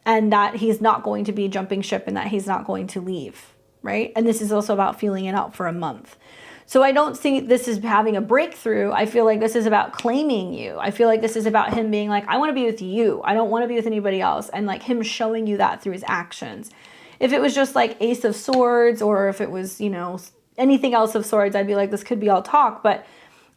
S1: and that he's not going to be jumping ship, and that he's not going to leave, right? And this is also about feeling it out for a month. So I don't think this is having a breakthrough. I feel like this is about claiming you. I feel like this is about him being like, I want to be with you. I don't want to be with anybody else. And like him showing you that through his actions. If it was just like Ace of Swords, or if it was, you know, anything else of swords, I'd be like, this could be all talk. But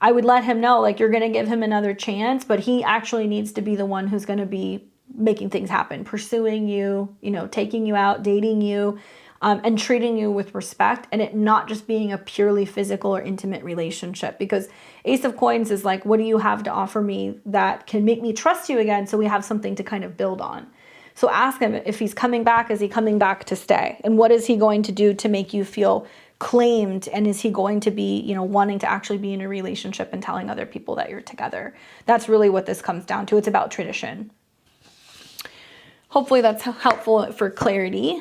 S1: I would let him know, like, you're going to give him another chance, but he actually needs to be the one who's going to be making things happen, pursuing you, you know, taking you out, dating you, and treating you with respect, and it not just being a purely physical or intimate relationship. Because Ace of Coins is like, what do you have to offer me that can make me trust you again, so we have something to kind of build on? So ask him, if he's coming back, is he coming back to stay? And what is he going to do to make you feel claimed? And is he going to be, you know, wanting to actually be in a relationship and telling other people that you're together? That's really what this comes down to. It's about tradition. Hopefully that's helpful for clarity.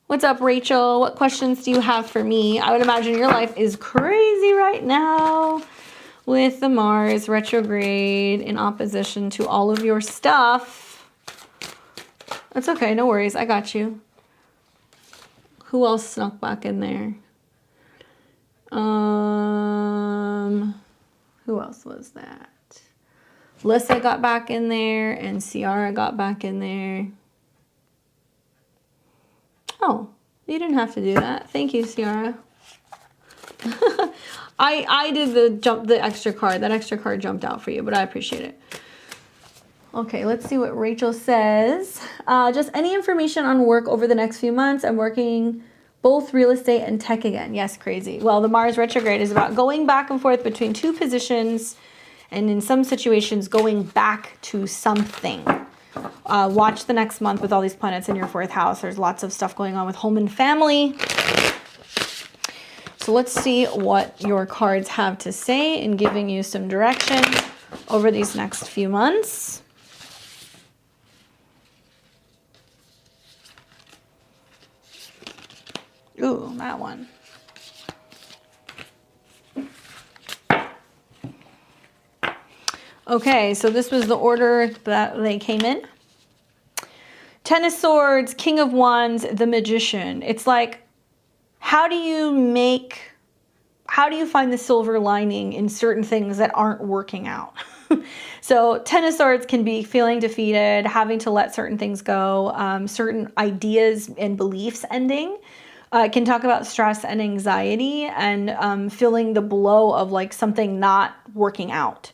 S1: What's up, Rachel? What questions do you have for me? I would imagine your life is crazy right now with the Mars retrograde in opposition to all of your stuff. That's okay, no worries, I got you. Who else snuck back in there? Who else was that? Lissa got back in there, and Ciara got back in there. Oh, you didn't have to do that. Thank you, Ciara. I did the extra card. That extra card jumped out for you, but I appreciate it. Okay, let's see what Rachel says. Just any information on work over the next few months. I'm working both real estate and tech again. Yes, crazy. Well, the Mars retrograde is about going back and forth between two positions, and in some situations, going back to something. Watch the next month with all these planets in your 4th house. There's lots of stuff going on with home and family. So let's see what your cards have to say in giving you some direction over these next few months. Ooh, that one. Okay, so this was the order that they came in. Ten of Swords, King of Wands, the Magician. It's like, how do you find the silver lining in certain things that aren't working out? So Ten of Swords can be feeling defeated, having to let certain things go, certain ideas and beliefs ending. It can talk about stress and anxiety and feeling the blow of like something not working out.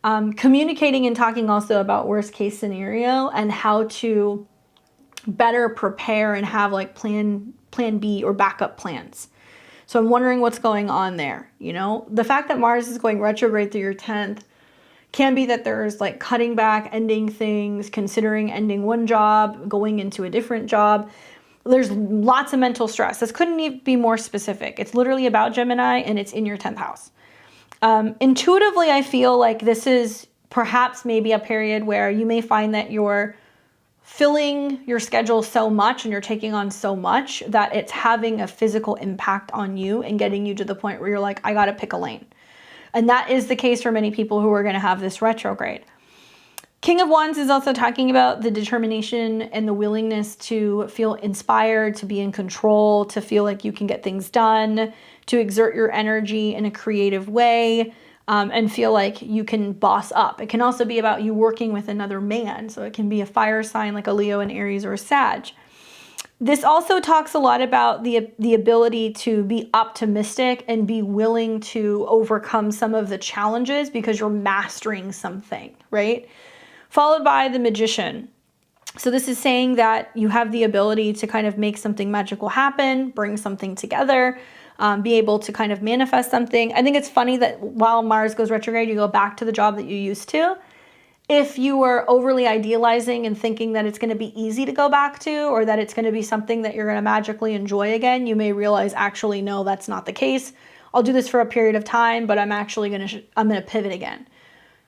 S1: Communicating and talking also about worst case scenario and how to better prepare and have like plan B or backup plans. So I'm wondering what's going on there. You know, the fact that Mars is going retrograde through your 10th can be that there's like cutting back, ending things, considering ending one job, going into a different job. There's lots of mental stress. This couldn't even be more specific. It's literally about Gemini, and it's in your 10th house. Intuitively, I feel like this is perhaps maybe a period where you may find that you're filling your schedule so much and you're taking on so much that it's having a physical impact on you and getting you to the point where you're like, I got to pick a lane. And that is the case for many people who are going to have this retrograde. King of Wands is also talking about the determination and the willingness to feel inspired, to be in control, to feel like you can get things done, to exert your energy in a creative way. and feel like you can boss up. It can also be about you working with another man. So it can be a fire sign like a Leo, an Aries, or a Sag. This also talks a lot about the ability to be optimistic and be willing to overcome some of the challenges because you're mastering something, right? Followed by the Magician. So this is saying that you have the ability to kind of make something magical happen, bring something together, be able to kind of manifest something. I think it's funny that while Mars goes retrograde, you go back to the job that you used to. If you were overly idealizing and thinking that it's going to be easy to go back to, or that it's going to be something that you're going to magically enjoy again, you may realize, actually, no, that's not the case. I'll do this for a period of time, but I'm actually going to pivot again.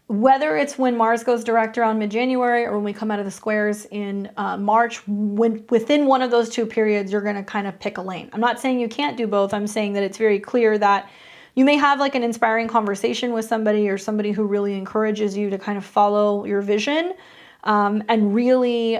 S1: Whether it's when Mars goes direct around mid-January or when we come out of the squares in March, within one of those two periods, you're going to kind of pick a lane. I'm not saying you can't do both. I'm saying that it's very clear that you may have like an inspiring conversation with somebody or somebody who really encourages you to kind of follow your vision and really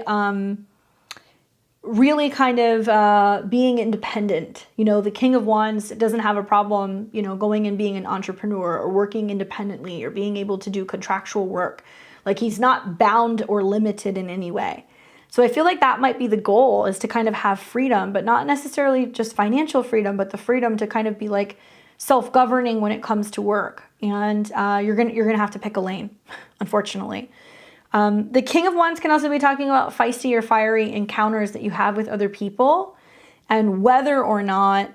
S1: kind of being independent. You know, the King of Wands doesn't have a problem, you know, going and being an entrepreneur or working independently or being able to do contractual work. Like he's not bound or limited in any way. So I feel like that might be the goal, is to kind of have freedom, but not necessarily just financial freedom, but the freedom to kind of be like self-governing when it comes to work. And you're gonna have to pick a lane, unfortunately. The King of Wands can also be talking about feisty or fiery encounters that you have with other people, and whether or not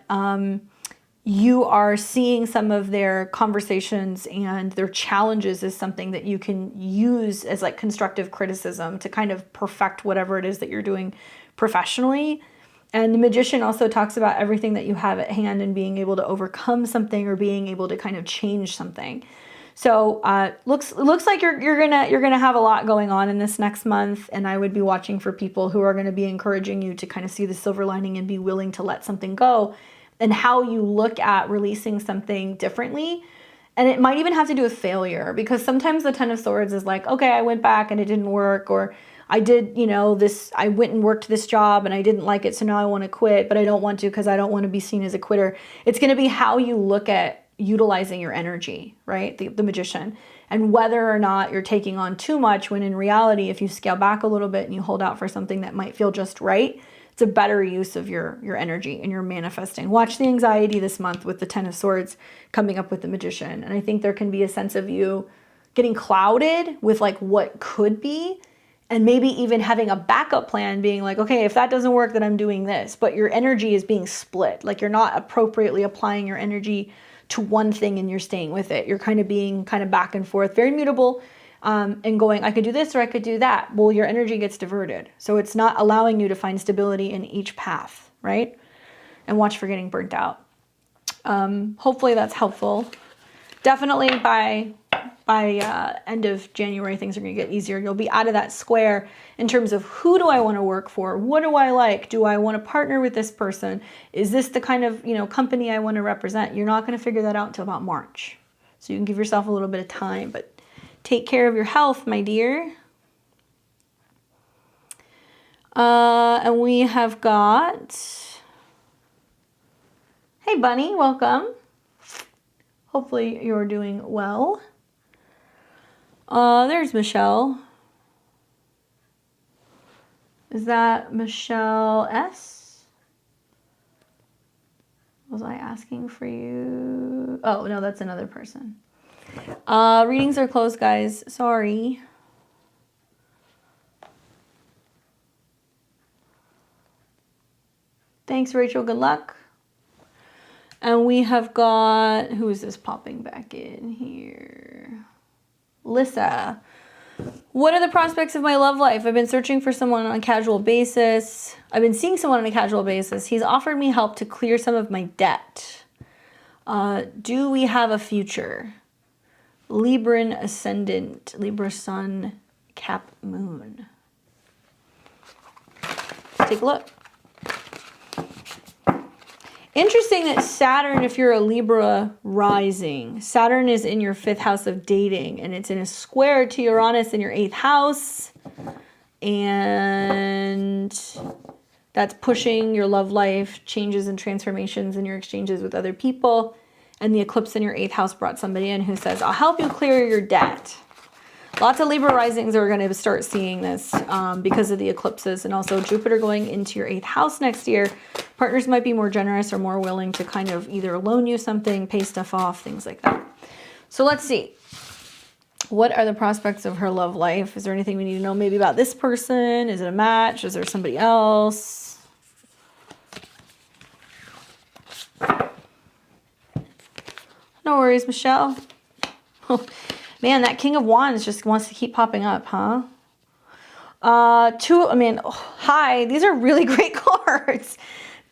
S1: you are seeing some of their conversations and their challenges as something that you can use as like constructive criticism to kind of perfect whatever it is that you're doing professionally. And the Magician also talks about everything that you have at hand and being able to overcome something or being able to kind of change something. So looks like you're gonna have a lot going on in this next month, and I would be watching for people who are gonna be encouraging you to kind of see the silver lining and be willing to let something go, and how you look at releasing something differently. And it might even have to do with failure, because sometimes the Ten of Swords is like, okay, I went back and it didn't work, or I did, you know, this, I went and worked this job and I didn't like it, so now I want to quit, but I don't want to because I don't want to be seen as a quitter. It's going to be how you look at utilizing your energy, right? The Magician. And whether or not you're taking on too much, when in reality, if you scale back a little bit and you hold out for something that might feel just right, it's a better use of your energy and your manifesting. Watch the anxiety this month with the Ten of Swords coming up with the Magician. And I think there can be a sense of you getting clouded with like what could be, and maybe even having a backup plan, being like, okay, if that doesn't work, then I'm doing this. But your energy is being split. Like you're not appropriately applying your energy to one thing and you're staying with it. You're kind of being kind of back and forth, very mutable, and going, I could do this or I could do that. Well, your energy gets diverted. So it's not allowing you to find stability in each path, right? And watch for getting burnt out. Hopefully that's helpful. Definitely by end of January, things are going to get easier. You'll be out of that square in terms of, who do I want to work for? What do I like? Do I want to partner with this person? Is this the kind of, you know, company I want to represent? You're not going to figure that out until about March. So you can give yourself a little bit of time, but take care of your health, my dear. And we have got, hey Bunny, welcome. Hopefully you're doing well. There's Michelle. Is that Michelle S? Was I asking for you? Oh, no, that's another person. Readings are closed, guys. Sorry. Thanks, Rachel. Good luck. And we have got, who is this popping back in here? Lissa. What are the prospects of my love life? I've been searching for someone on a casual basis. I've been seeing someone on a casual basis. He's offered me help to clear some of my debt. Do we have a future? Libran ascendant, Libra sun, Cap moon. Take a look. Interesting that Saturn, if you're a Libra rising, Saturn is in your 5th house of dating, and it's in a square to Uranus in your 8th house. And that's pushing your love life, changes and transformations in your exchanges with other people. And the eclipse in your 8th house brought somebody in who says, I'll help you clear your debt. Lots of Libra risings are going to start seeing this because of the eclipses, and also Jupiter going into your 8th house next year. Partners might be more generous or more willing to kind of either loan you something, pay stuff off, things like that. So let's see. What are the prospects of her love life? Is there anything we need to know maybe about this person? Is it a match? Is there somebody else? No worries, Michelle. Oh, man, that King of Wands just wants to keep popping up, huh? Hi, these are really great cards.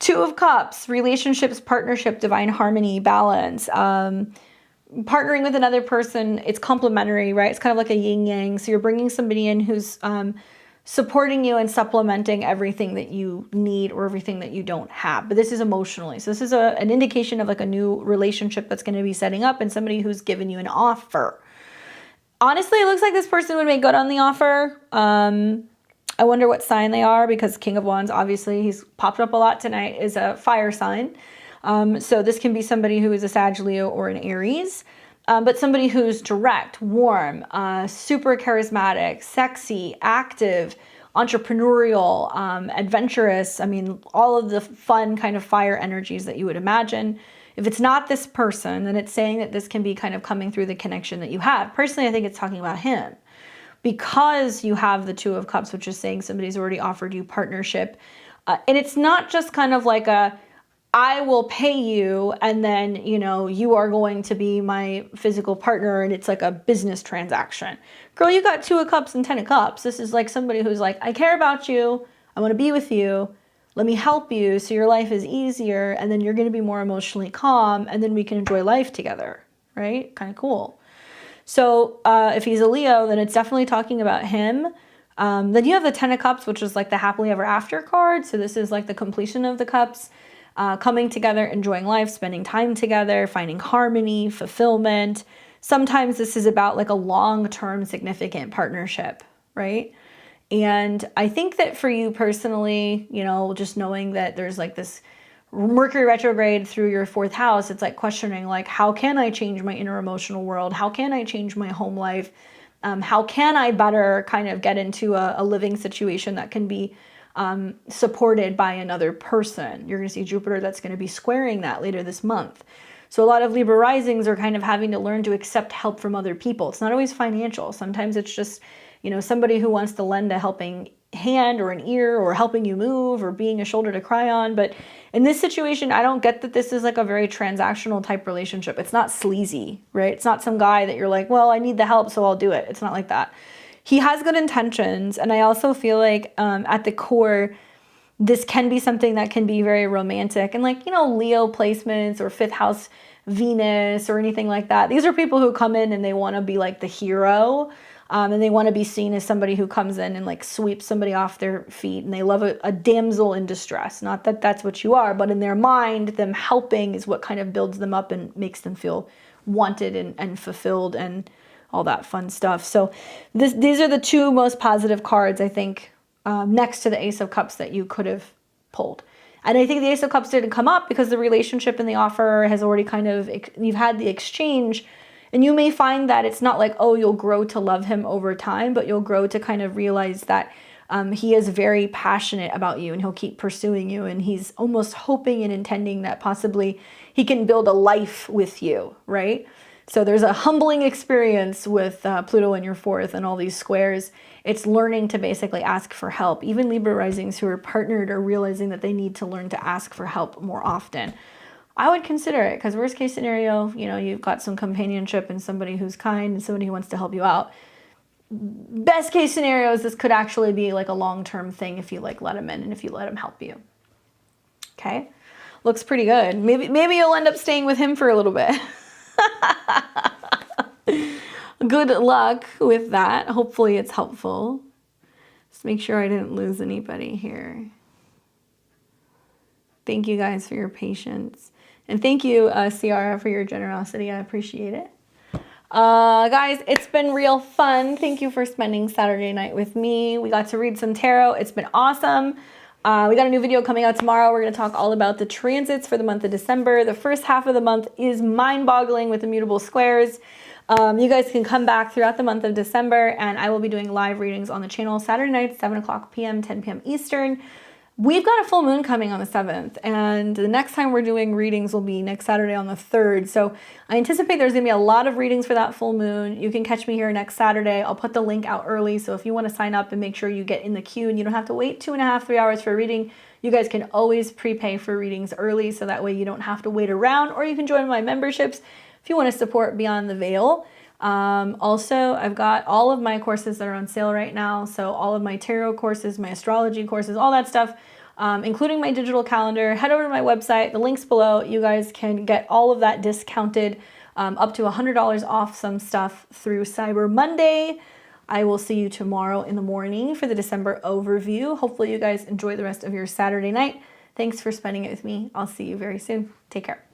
S1: 2 of Cups, relationships, partnership, divine harmony, balance. Partnering with another person, it's complementary, right? It's kind of like a yin yang. So you're bringing somebody in who's supporting you and supplementing everything that you need or everything that you don't have. But this is emotionally. So this is an indication of like a new relationship that's going to be setting up, and somebody who's given you an offer. Honestly, it looks like this person would make good on the offer. I wonder what sign they are, because King of Wands, obviously, he's popped up a lot tonight, is a fire sign. So this can be somebody who is a Sag, Leo, or an Aries. But somebody who's direct, warm, super charismatic, sexy, active, entrepreneurial, adventurous. I mean, all of the fun kind of fire energies that you would imagine. If it's not this person, then it's saying that this can be kind of coming through the connection that you have. Personally, I think it's talking about him, because you have the 2 of Cups, which is saying somebody's already offered you partnership. And it's not just kind of like I will pay you, and then, you know, you are going to be my physical partner, and it's like a business transaction. Girl, you got 2 of Cups and 10 of Cups. This is like somebody who's like, I care about you. I want to be with you. Let me help you so your life is easier, and then you're going to be more emotionally calm, and then we can enjoy life together, right? Kind of cool. So if he's a Leo, then it's definitely talking about him. Then you have the 10 of Cups, which is like the happily ever after card. So this is like the completion of the cups. Coming together, enjoying life, spending time together, finding harmony, fulfillment. Sometimes this is about like a long-term significant partnership, right? And I think that for you personally, you know, just knowing that there's like this Mercury retrograde through your 4th house, it's like questioning like, how can I change my inner emotional world? How can I change my home life? How can I better kind of get into a living situation that can be supported by another person? You're going to see Jupiter that's going to be squaring that later this month. So a lot of Libra risings are kind of having to learn to accept help from other people. It's not always financial. Sometimes it's just, you know, somebody who wants to lend a helping hand or an ear or helping you move or being a shoulder to cry on. But in this situation, I don't get that this is like a very transactional type relationship. It's not sleazy, right? It's not some guy that you're like, well, I need the help, so I'll do it. It's not like that. He has good intentions, and I also feel like at the core, this can be something that can be very romantic, and like, you know, Leo placements or 5th house Venus or anything like that. These are people who come in and they want to be like the hero, and they want to be seen as somebody who comes in and like sweeps somebody off their feet, and they love a damsel in distress. Not that that's what you are, but in their mind, them helping is what kind of builds them up and makes them feel wanted and fulfilled and all that fun stuff. So these are the 2 most positive cards, I think, next to the Ace of Cups that you could have pulled. And I think the Ace of Cups didn't come up because the relationship and the offer has already kind of, you've had the exchange, and you may find that it's not like, oh, you'll grow to love him over time, but you'll grow to kind of realize that he is very passionate about you, and he'll keep pursuing you, and he's almost hoping and intending that possibly he can build a life with you, right? So there's a humbling experience with Pluto in your 4th and all these squares. It's learning to basically ask for help. Even Libra risings who are partnered are realizing that they need to learn to ask for help more often. I would consider it, because worst case scenario, you know, you've got some companionship and somebody who's kind and somebody who wants to help you out. Best case scenario is this could actually be like a long-term thing if you like let him in and if you let him help you. Okay, looks pretty good. Maybe you'll end up staying with him for a little bit. Good luck with that. Hopefully it's helpful. Just make sure I didn't lose anybody here. Thank you guys for your patience. And thank you, Ciara, for your generosity. I appreciate it. Guys, it's been real fun. Thank you for spending Saturday night with me. We got to read some tarot. It's been awesome. We got a new video coming out tomorrow. We're going to talk all about the transits for the month of December. The first half of the month is mind-boggling with immutable squares. You guys can come back throughout the month of December, and I will be doing live readings on the channel Saturday nights, 7 o'clock p.m., 10 p.m. Eastern. We've got a full moon coming on the 7th, and the next time we're doing readings will be next Saturday on the 3rd. So I anticipate there's going to be a lot of readings for that full moon. You can catch me here next Saturday. I'll put the link out early, so if you want to sign up and make sure you get in the queue and you don't have to wait 2.5, 3 hours for a reading, you guys can always prepay for readings early, so that way you don't have to wait around, or you can join my memberships if you want to support Beyond the Veil. Also, I've got all of my courses that are on sale right now. So all of my tarot courses, my astrology courses, all that stuff, including my digital calendar. Head over to my website, the link's below. You guys can get all of that discounted, up to $100 off some stuff through Cyber Monday. I will see you tomorrow in the morning for the December overview. Hopefully you guys enjoy the rest of your Saturday night. Thanks for spending it with me. I'll see you very soon. Take care.